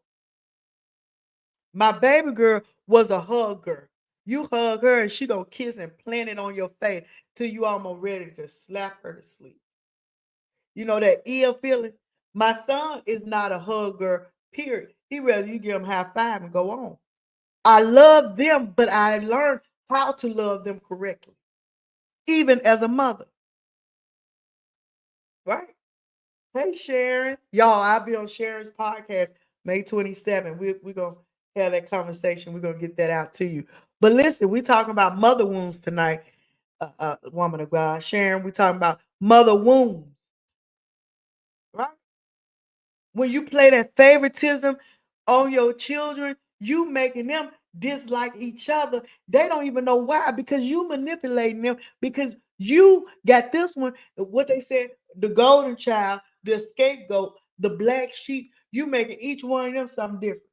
My baby girl was a hugger. You hug her and she gonna kiss and plant it on your face till you almost ready to slap her to sleep. You know that ear feeling? My son is not a hugger, period. He rather you give him high five and go on. I love them, but I learned how to love them correctly, even as a mother. Right? Hey Sharon. Y'all, I'll be on Sharon's podcast May 27th. We're gonna have that conversation. We're gonna get that out to you. But listen, we're talking about mother wounds tonight, woman of God. Sharon, we're talking about mother wounds, right? When you play that favoritism on your children, you making them dislike each other. They don't even know why because you manipulating them because you got this one, what they said, the golden child, the scapegoat, the black sheep. You making each one of them something different.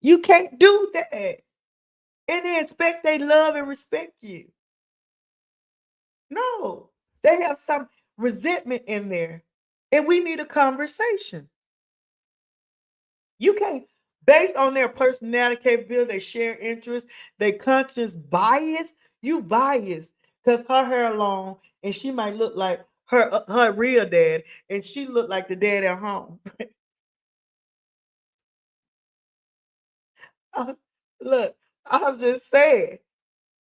You can't do that. And they expect they love and respect you. No, they have some resentment in there. And we need a conversation. You can't, based on their personality capability, they share interests, they conscious bias. You biased because her hair long and she might look like her real dad, and she look like the dad at home. Look, I'm just saying,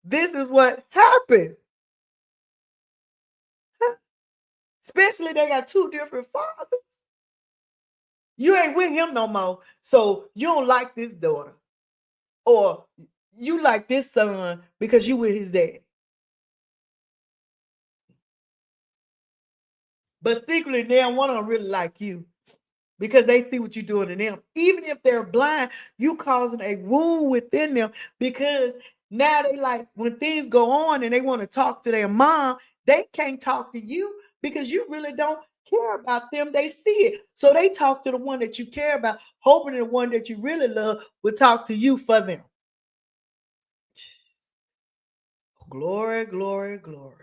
this is what happened. Especially they got two different fathers. You ain't with him no more, so you don't like this daughter, or You like this son because you with his dad. But secretly, they don't want to really like you because they see what you're doing to them. Even if they're blind, you causing a wound within them because now they like when things go on and they want to talk to their mom, they can't talk to you because you really don't care about them. They see it. So they talk to the one that you care about, hoping the one that you really love will talk to you for them. Glory, glory, glory.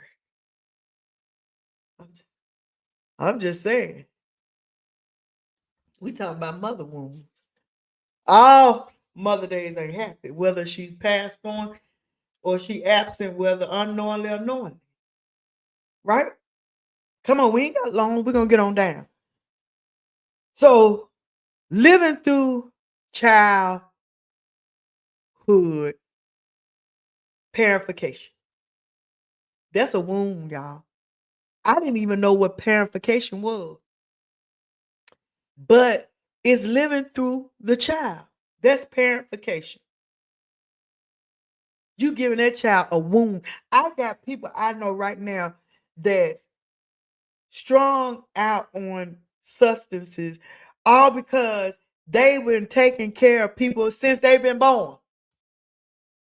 I'm just, I'm just saying. We talking about mother wounds. All Mother Days ain't happy, whether she's passed on or she absent, whether unknowingly or knowingly. Right? Come on, we ain't got long. We're gonna get on down. So living through childhood parification. That's a wound, y'all. I didn't even know what parification was, but it's living through the child. That's parification. You giving that child a wound. I got people I know right now that's strong out on substances, all because they've been taking care of people since they've been born.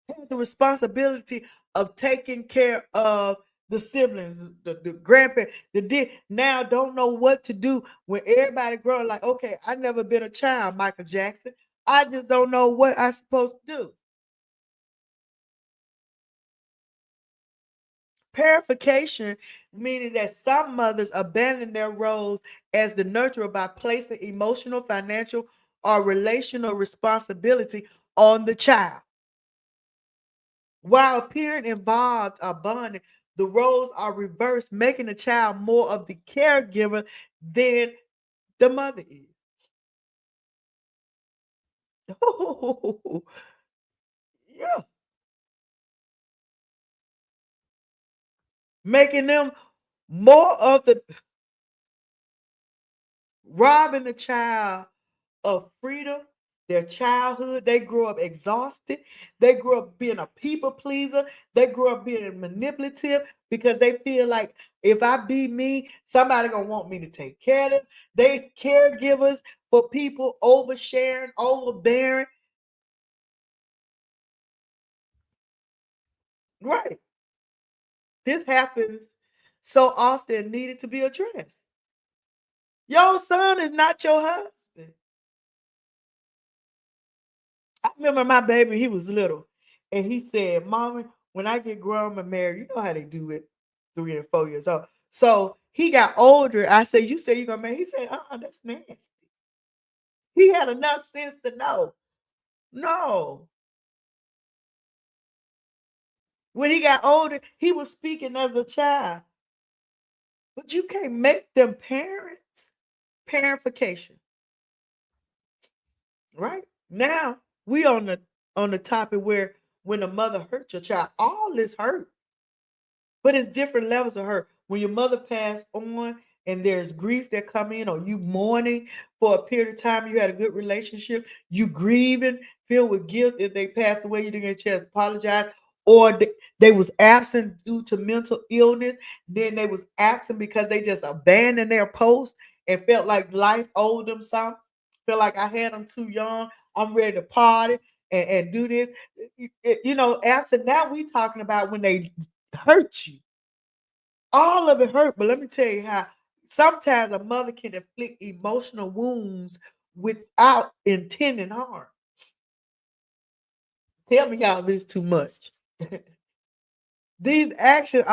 Had the responsibility of taking care of the siblings, the grandparents, the did now don't know what to do when everybody growing like, okay, I never been a child, Michael Jackson. I just don't know what I'm supposed to do. Purification, meaning that some mothers abandon their roles as the nurturer by placing emotional, financial, or relational responsibility on the child. While appearing involved or bonding, the roles are reversed, making the child more of the caregiver than the mother is. Yeah, making them more of the robbing the child of freedom, their childhood. They grew up exhausted. They grew up being a people pleaser. They grew up being manipulative because they feel like if I be me, somebody gonna want me to take care of them. They caregivers for people, oversharing, overbearing. Right. This happens so often, needed to be addressed. Your son is not your husband. I remember my baby, he was little, and he said, Mommy, when I get grown and married, you know how they do it 3 and 4 years old. So he got older. I said, you say you're gonna marry. He said, that's nasty. He had enough sense to know. No. When he got older, he was speaking as a child. But you can't make them parents. Parentification. Right? Now we on the topic where when a mother hurt your child, all this hurt. But it's different levels of hurt. When your mother passed on and there's grief that come in, or you mourning for a period of time, you had a good relationship, you grieving, filled with guilt if they passed away, you didn't get a chance to apologize, or they was absent due to mental illness, then they was absent because they just abandoned their post and felt like life owed them something, felt like I had them too young, I'm ready to party and do this. Absent. Now we talking about when they hurt you. All of it hurt, but let me tell you how sometimes a mother can inflict emotional wounds without intending harm. Tell me y'all this too much. These actions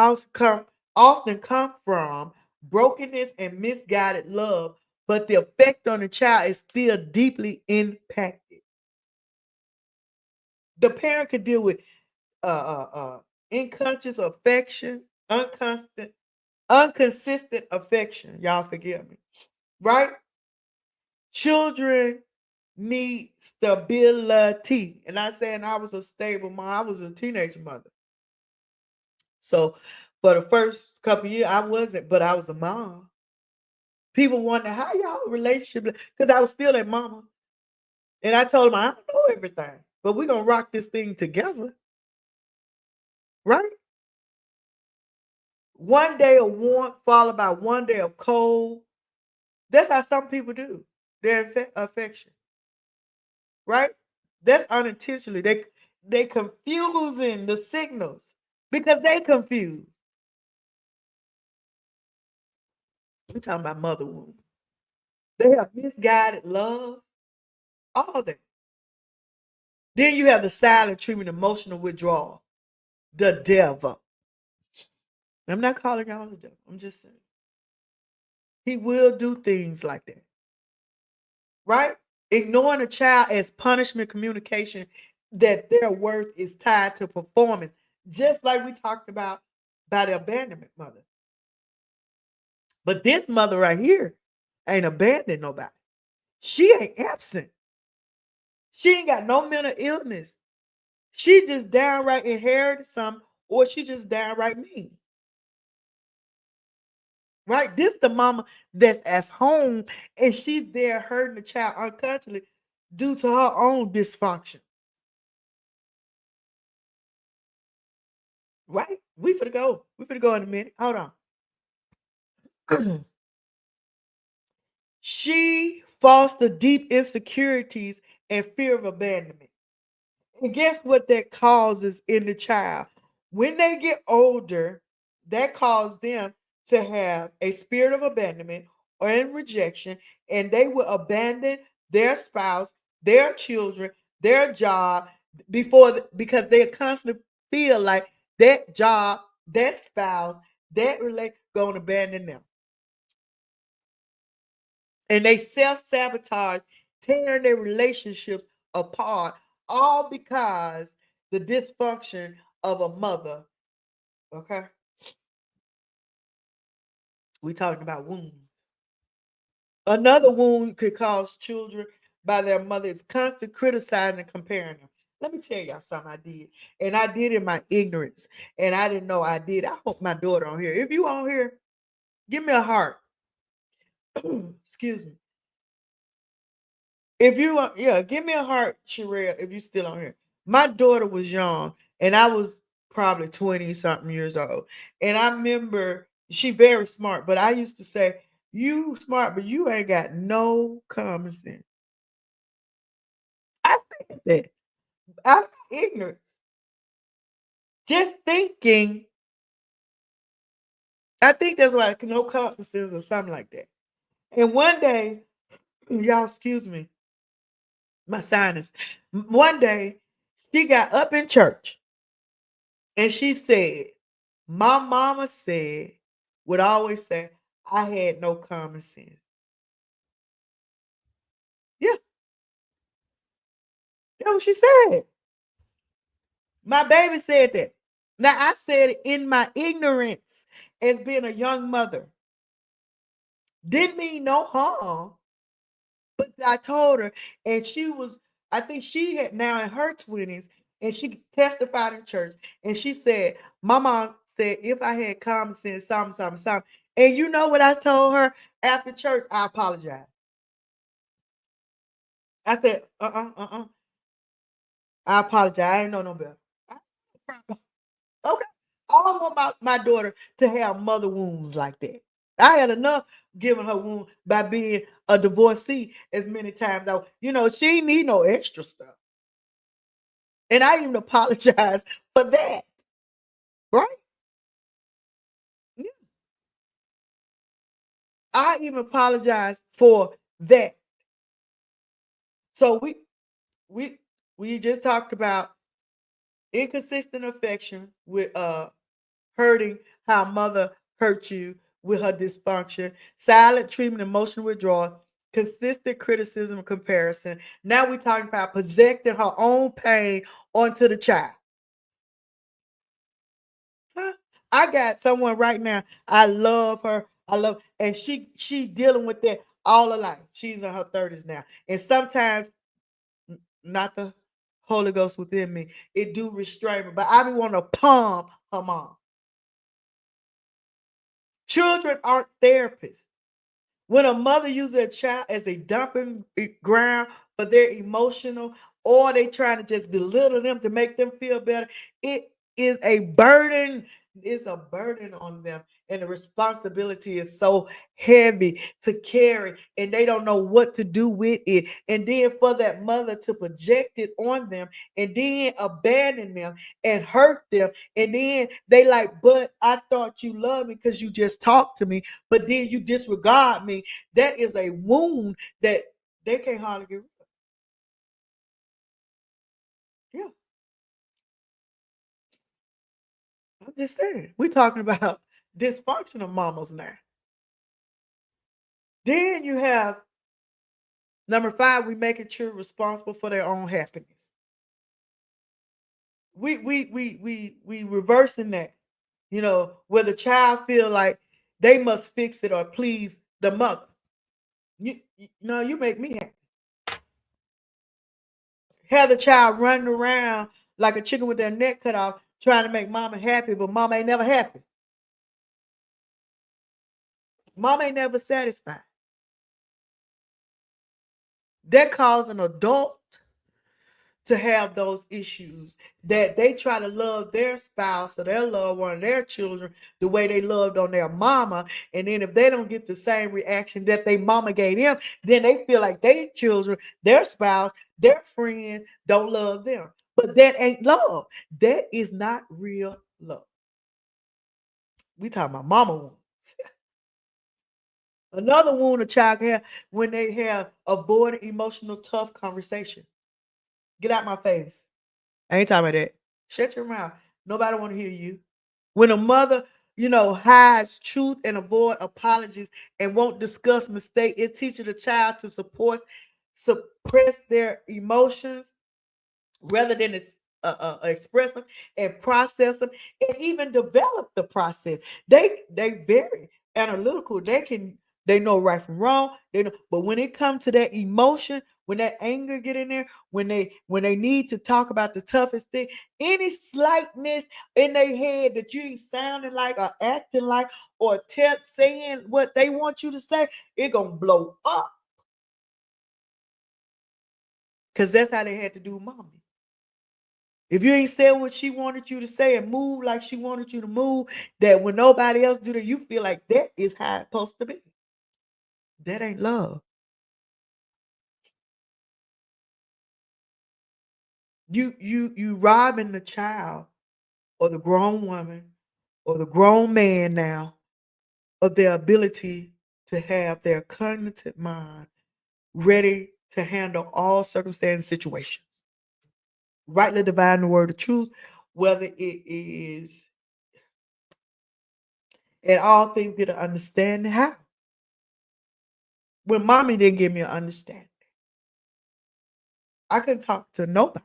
often come from brokenness and misguided love, but the effect on the child is still deeply impacted. The parent could deal with unconscious affection, unconsistent affection. Y'all forgive me, right? Children need stability. And not saying I was a stable mom, I was a teenage mother. So for the first couple years, I wasn't, but I was a mom. People wonder how y'all relationship because I was still a mama. And I told them I don't know everything. but we're gonna rock this thing together, right? One day of warmth followed by one day of cold. That's how some people do their affection, right? That's unintentionally. They confusing the signals because they confused. We're talking about mother wounds. They have misguided love, all that. Then you have the silent treatment, emotional withdrawal, the devil. I'm not calling y'all the devil. I'm just saying he will do things like that, right? Ignoring a child as punishment communication that their worth is tied to performance, just like we talked about by the abandonment mother. But this mother right here ain't abandoned nobody. She ain't absent. She ain't got no mental illness. She just downright inherited some, or she just downright mean. Right? This the mama that's at home and she's there hurting the child unconsciously due to her own dysfunction. Right? We finna go. We finna go in a minute. Hold on. She fostered deep insecurities and fear of abandonment. And guess what that causes in the child? When they get older, that causes them to have a spirit of abandonment or in rejection, and they will abandon their spouse, their children, their job because they constantly feel like that job, that spouse, that relate going to abandon them. And they self-sabotage, tearing their relationships apart, all because the dysfunction of a mother. Okay, we talking about wounds. Another wound could cause children by their mother is constant criticizing and comparing them. Let me tell y'all something I did, and I did in my ignorance, and I didn't know I did. I hope my daughter on here. If you on here, give me a heart. Excuse me. If you yeah, give me a heart, Sherelle, if you still on here. My daughter was young and I was probably 20 something years old. And I remember she very smart, but I used to say, you smart, but you ain't got no common sense. I said that out of ignorance. Just thinking, I think that's why no common sense or something like that. And one day, y'all excuse me, my sinus. One day she got up in church and she said, my mama said, would always say, I had no common sense. Yeah, that's what she said. My baby said that. Now I said it in my ignorance as being a young mother. Didn't mean no harm, but I told her, and she was, I think she had now in her 20s, and she testified in church, and she said, my mom said, if I had common sense, something, something, something. And you know what I told her after church? I apologize. I said, I apologize. I ain't know no better. Okay. I don't want my daughter to have mother wounds like that. I had enough giving her wound by being a divorcee as many times. She ain't need no extra stuff. And I even apologize for that. Right? Yeah. I even apologize for that. So we we just talked about inconsistent affection with hurting how mother hurt you with her dysfunction, silent treatment, emotional withdrawal, consistent criticism and comparison. Now we're talking about projecting her own pain onto the child. Huh? I got someone right now. I love her. I love, and she dealing with that all her life. She's in her 30s now, and sometimes not the Holy Ghost within me. It do restrain me, but I be want to palm her mom. Children aren't therapists. When a mother uses a child as a dumping ground but they're emotional, or they trying to just belittle them to make them feel better. It is a burden. It's a burden on them, and the responsibility is so heavy to carry, and they don't know what to do with it. And then for that mother to project it on them, and then abandon them and hurt them, and then they like, but I thought you loved me because you just talked to me, but then you disregard me. That is a wound that they can't hardly get rid of. Yeah, I'm just saying. We're talking about dysfunctional mamas now. Then you have number five, we making children responsible for their own happiness. We reversing that. Where the child feel like they must fix it or please the mother. No, you make me happy. Have the child running around like a chicken with their neck cut off, trying to make mama happy, but mama ain't never happy. Mama ain't never satisfied. That cause an adult to have those issues, that they try to love their spouse or their loved one, their children, the way they loved on their mama. And then if they don't get the same reaction that they mama gave them, then they feel like their children, their spouse, their friend don't love them. But that ain't love. That is not real love. We talking about mama wounds. Another wound a child can have when they have avoided emotional tough conversation. Get out my face. I ain't talking about that. Shut your mouth. Nobody want to hear you. When a mother, hides truth and avoid apologies and won't discuss mistake, it teaches the child to suppress their emotions rather than express them and process them and even develop the process. They very analytical. They know right from wrong. They know, but when it comes to that emotion, when that anger get in there, when they need to talk about the toughest thing, any slightness in their head that you ain't sounding like or acting like or saying what they want you to say, it gonna blow up. Cause that's how they had to do mommy. If you ain't said what she wanted you to say and move like she wanted you to move, that when nobody else do that, you feel like that is how it's supposed to be. That ain't love. You robbing the child or the grown woman or the grown man now of their ability to have their cognitive mind ready to handle all circumstances situations. Rightly divine the word of truth, whether it is in all things get an understanding how. When mommy didn't give me an understanding, I couldn't talk to nobody.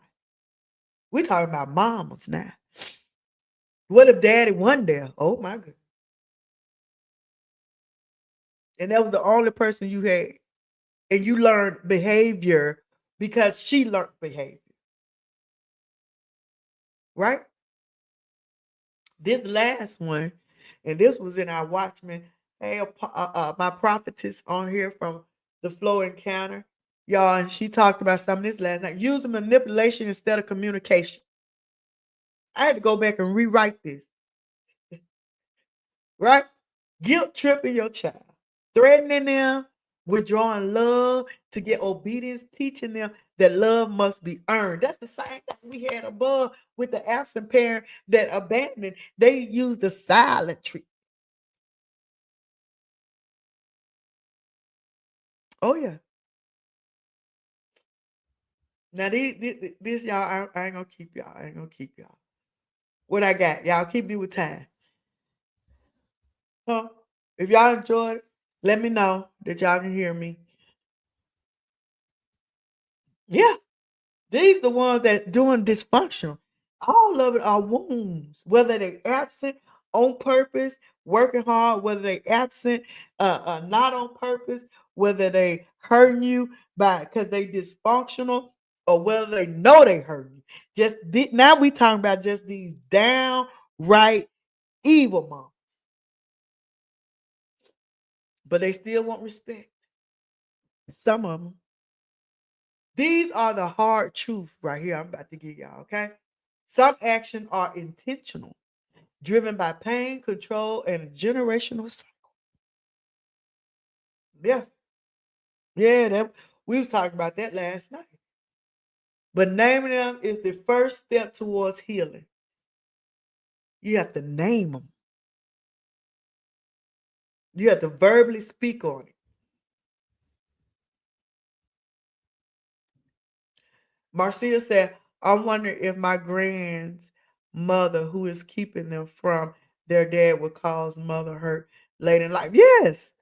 We talking about mamas now. What if daddy one day? Oh my goodness. And that was the only person you had. And you learned behavior because she learned behavior. Right? This last one, and this was in our Watchmen. Hey, my prophetess on here from the Flow Encounter. Y'all, and she talked about some of this last night. Using manipulation instead of communication. I had to go back and rewrite this. Right? Guilt tripping your child, threatening them, withdrawing love to get obedience, teaching them that love must be earned. That's the same thing we had above with the absent parent that abandoned. They used the silent treatment. Oh yeah. Now this y'all, I ain't gonna keep y'all. I ain't gonna keep y'all. What I got, y'all keep me with time. Huh? If y'all enjoyed, let me know that y'all can hear me. Yeah. These the ones that doing dysfunction. All of it are wounds, whether they absent on purpose, working hard, whether they absent, not on purpose, whether they hurting you by because they dysfunctional, or whether they know they hurting you. Now we talking about just these downright evil moms, but they still want respect. Some of them. These are the hard truths right here I'm about to give y'all, okay? Some action are intentional, driven by pain, control, and a generational cycle. Yeah, yeah, that we was talking about that last night. But naming them is the first step towards healing. You have to name them. You have to verbally speak on it. Marcia said, I'm wondering if my grand's mother, who is keeping them from their dad, would cause mother hurt later in life. Yes,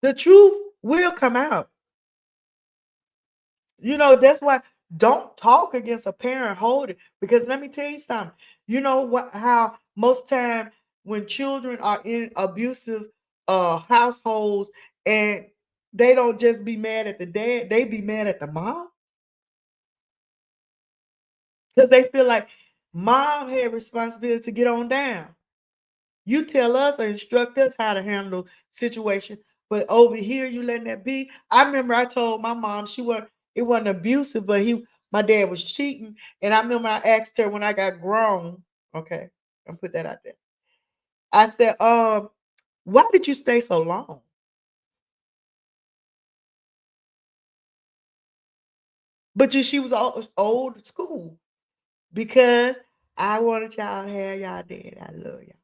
the truth will come out. That's why don't talk against a parent, hold it. Because let me tell you something. You know what how most time when children are in abusive households and they don't just be mad at the dad, they be mad at the mom because they feel like mom had responsibility to get on down. You tell us or instruct us how to handle situation, but over here you letting that be. I remember I told my mom it wasn't abusive, but my dad was cheating, and I remember I asked her when I got grown. Okay, I'm put that out there. I said, why did you stay so long? But she was old school because I wanted y'all to have y'all dad. I love y'all.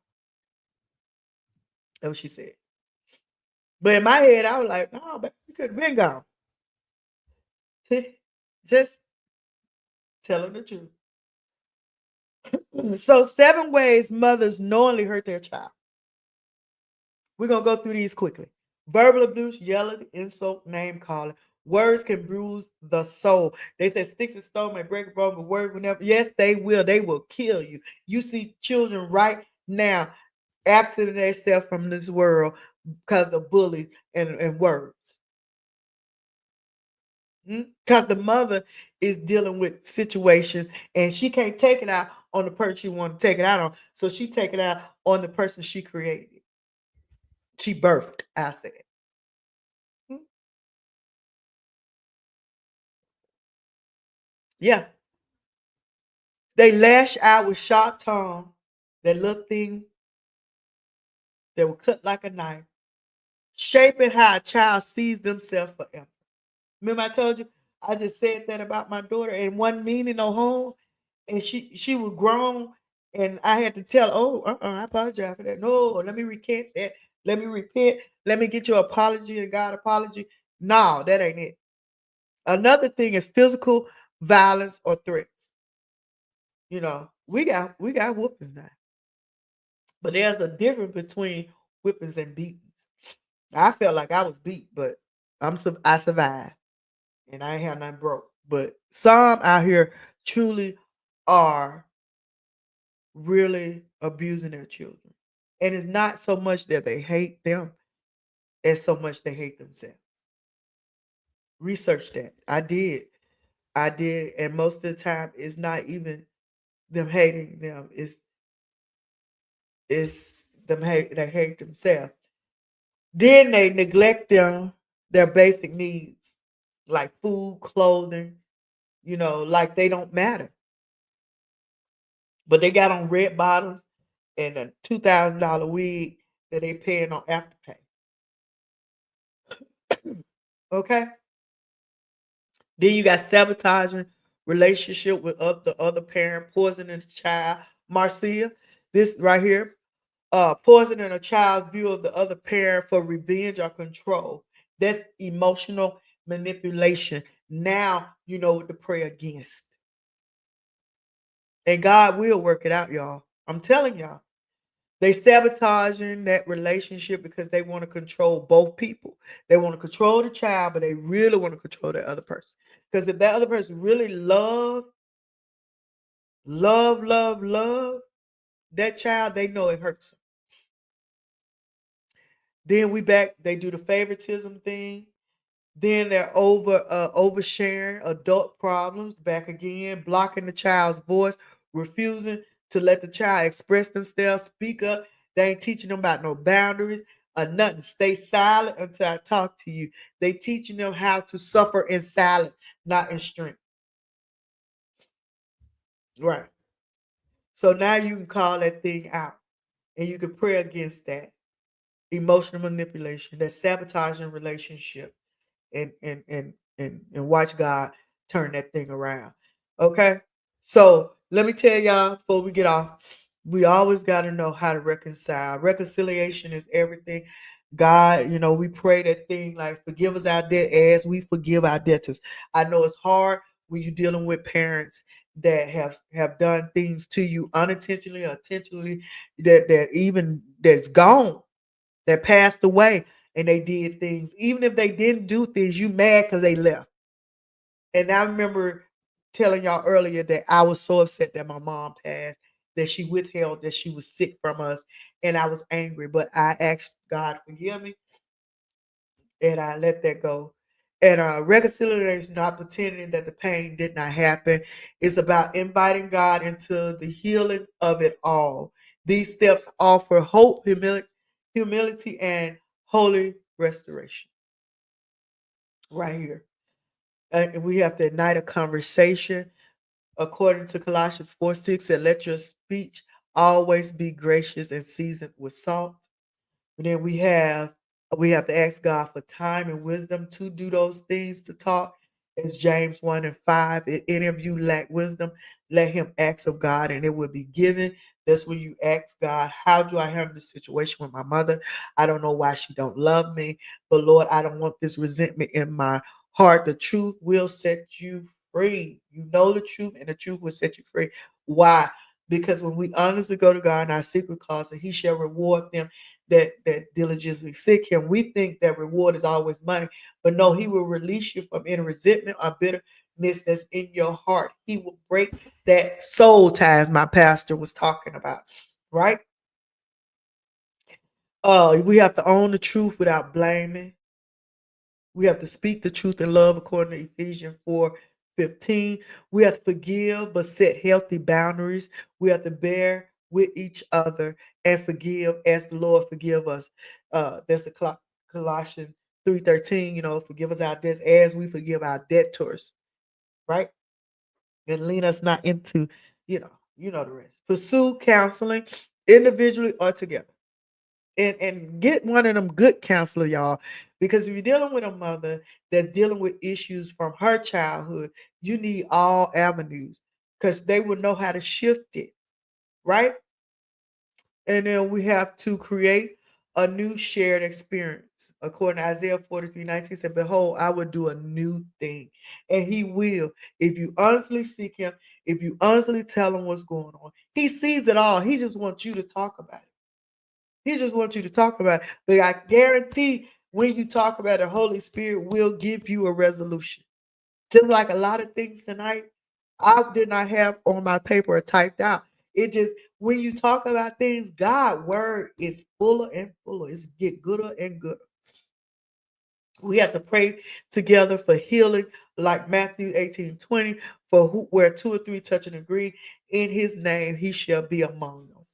That's what she said. But in my head, I was like, no, but you could have been gone. Just telling the truth. So, 7 ways mothers knowingly hurt their child. We're going to go through these quickly. Verbal abuse, yelling, insult, name calling. Words can bruise the soul. They said sticks and stones may break a bone, but words will never. Yes, they will. They will kill you. You see children right now absent themselves from this world because of bullies and words. Because the mother is dealing with situations and she can't take it out on the person she want to take it out on. So she take it out on the person she created. She birthed, I said. Mm, yeah. They lash out with sharp tongue, that little thing that will cut like a knife, shaping how a child sees themselves forever. Remember I told you I just said that about my daughter and one meaning no home, and she was grown, and I had to tell her, oh, I apologize for that. No, let me recant that. Let me repent. Let me get your apology and God apology. No, that ain't it. Another thing is physical violence or threats. We got whoopings now, but there's a difference between whippings and beatings. I felt like I was beat, but I survived and I ain't have nothing broke. But some out here truly are really abusing their children. And it's not so much that they hate them, as so much they hate themselves. Research that. I did. I did. And most of the time it's not even them hating them. It's them they hate themselves. Then they neglect their basic needs like food, clothing, like they don't matter. But they got on red bottoms and a $2,000 wig that they paying on afterpay. Okay. Then you got sabotaging relationship with the other parent, poisoning the child. Marcia, this right here, poisoning a child's view of the other parent for revenge or control. That's emotional manipulation. Now you know what to pray against. And God will work it out, y'all. I'm telling y'all. They sabotaging that relationship because they want to control both people. They want to control the child, but they really want to control the other person. Because if that other person really love that child, they know it hurts them. Then they do the favoritism thing. Then they're oversharing adult problems back again, blocking the child's voice, refusing to let the child express themselves, speak up. They ain't teaching them about no boundaries or nothing. Stay silent until I talk to you. They teaching them how to suffer in silence. not in strength. Right. So now you can call that thing out and you can pray against that emotional manipulation, that sabotaging relationship, and watch God turn that thing around. Okay? So let me tell y'all before we get off, we always got to know how to reconcile. Reconciliation is everything. God, we pray that thing like forgive us our debt as we forgive our debtors. I know it's hard when you're dealing with parents that have done things to you unintentionally or intentionally that even that's gone, that passed away, and they did things. Even if they didn't do things, you mad because they left. And I remember telling y'all earlier that I was so upset that my mom passed, that she withheld that she was sick from us, and I was angry. But I asked God forgive me, and I let that go. And reconciliation is not pretending that the pain did not happen. It's about inviting God into the healing of it all. These steps offer hope, humility, and holy restoration. Right here. And we have to ignite a conversation according to Colossians 4:6, said, let your speech always be gracious and seasoned with salt. And then we have to ask God for time and wisdom to do those things to talk. It's James 1 and 5. If any of you lack wisdom, let him ask of God and it will be given. That's when you ask God, how do I handle the situation with my mother? I don't know why she don't love me, but Lord, I don't want this resentment in my heart. The truth will set you free. You know the truth, and the truth will set you free. Why? Because when we honestly go to God in our secret closet, he shall reward them that diligently seek him. We think that reward is always money, but no, he will release you from any resentment or bitterness that's in your heart. He will break that soul ties my pastor was talking about, right? We have to own the truth without blaming. We have to speak the truth in love according to Ephesians 4:15. We have to forgive but set healthy boundaries. We have to bear with each other and forgive as the Lord forgive us. That's the Colossians 3:13, forgive us our debts as we forgive our debtors, right? And lead us not into, the rest. Pursue counseling individually or together, and get one of them good counselor, y'all. Because if you're dealing with a mother that's dealing with issues from her childhood, you need all avenues because they will know how to shift it, right? And then we have to create a new shared experience. According to Isaiah 43:19, said, behold, I will do a new thing. And he will. If you honestly seek him, if you honestly tell him what's going on, he sees it all. He just wants you to talk about it. He just wants you to talk about it. But I guarantee when you talk about it, the Holy Spirit will give you a resolution. Just like a lot of things tonight, I did not have on my paper or typed out. It just when you talk about things, God' word is fuller and fuller. It's get gooder and gooder. We have to pray together for healing, like Matthew 18:20, for where two or three touch and agree in his name, he shall be among us.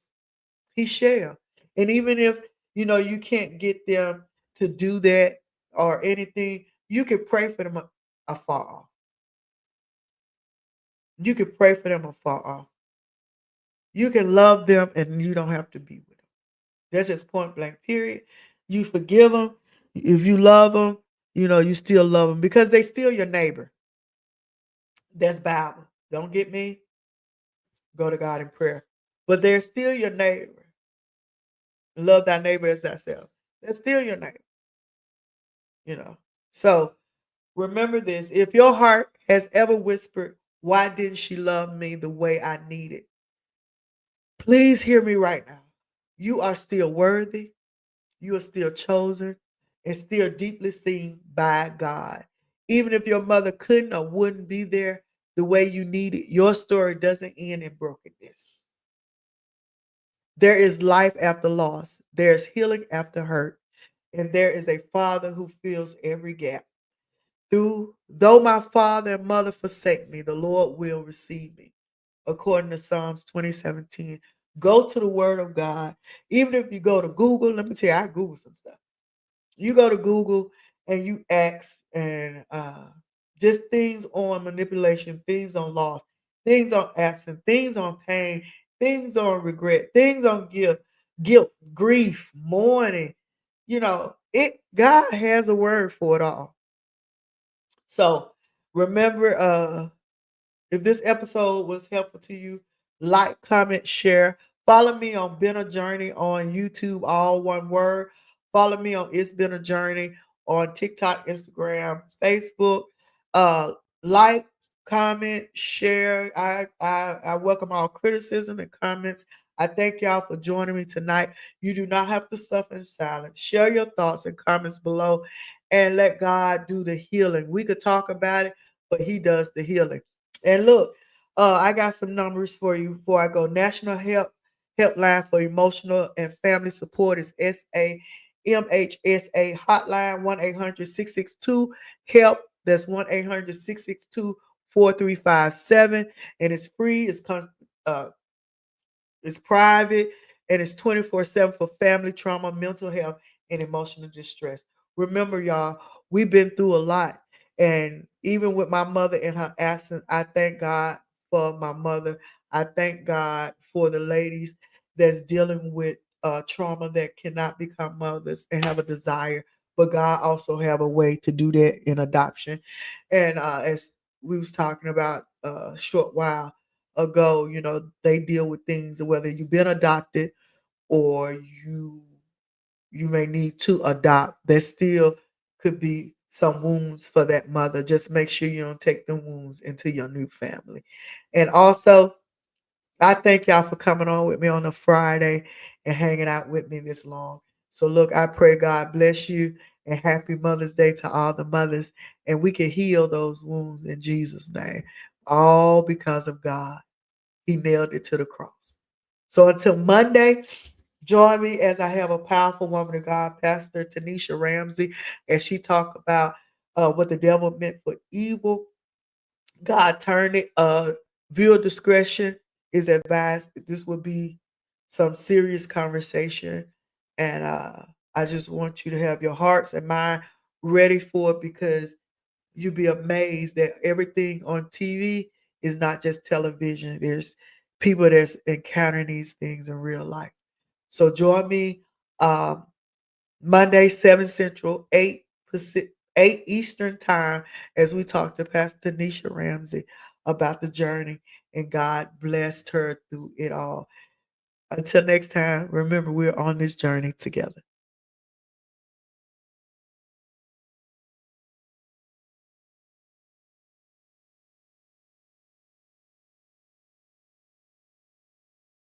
He shall. And even if you can't get them to do that or anything, you can pray for them afar off. You can pray for them afar off. You can love them and you don't have to be with them. That's just point blank, period. You forgive them. If you love them, you still love them because they still your neighbor. That's Bible. Don't get me. Go to God in prayer. But they're still your neighbor. Love thy neighbor as thyself. They're still your neighbor, you know. So remember this. If your heart has ever whispered, why didn't she love me the way I needed? Please hear me right now. You are still worthy. You are still chosen and still deeply seen by God. Even if your mother couldn't or wouldn't be there the way you needed, your story doesn't end in brokenness. There is life after loss. There's healing after hurt. And there is a father who fills every gap. Though my father and mother forsake me, the Lord will receive me. According to Psalms 20:17. Go to the word of God. Even if you go to Google, let me tell you, I Google some stuff. You go to Google and you ask and just things on manipulation, things on loss, things on absence, things on pain, things on regret, things on guilt, grief, mourning. It God has a word for it all. So remember, if this episode was helpful to you, like, comment, share. Follow me on Been a Journey on YouTube, all one word. Follow me on It's Been a Journey on TikTok, Instagram, Facebook. Uh, like, comment, share. I welcome all criticism and comments. I thank y'all for joining me tonight. You do not have to suffer in silence. Share your thoughts and comments below and let God do the healing. We could talk about it, but He does the healing. And look, I got some numbers for you before I go. National Helpline for Emotional and Family Support is SAMHSA hotline 1-800-662-HELP. That's 1-800-662-4357. And it's free. Uh, it's private and it's 24/7 for family trauma, mental health, and emotional distress. Remember, y'all, we've been through a lot. And even with my mother in her absence, I thank God for my mother. I thank God for the ladies that's dealing with trauma that cannot become mothers and have a desire. But God also have a way to do that in adoption. And as we was talking about a short while ago, they deal with things whether you've been adopted or you may need to adopt. There still could be some wounds for that mother. Just make sure you don't take the wounds into your new family. And also, I thank y'all for coming on with me on a Friday and hanging out with me this long. So look, I pray God bless you and happy Mother's Day to all the mothers. And we can heal those wounds in Jesus' name. All because of God. He nailed it to the cross. So until Monday, join me as I have a powerful woman of God, Pastor Tanisha Ramsey, as she talk about what the devil meant for evil. God turned it. Viewer discretion is advised. This will be some serious conversation, and I just want you to have your hearts and mind ready for it because you'll be amazed that everything on TV is not just television. There's people that's encountering these things in real life. So join me um, Monday, 7 Central, 8 Pacific, 8 Eastern time as we talk to Pastor Tanisha Ramsey about the journey. And God blessed her through it all. Until next time, remember we're on this journey together.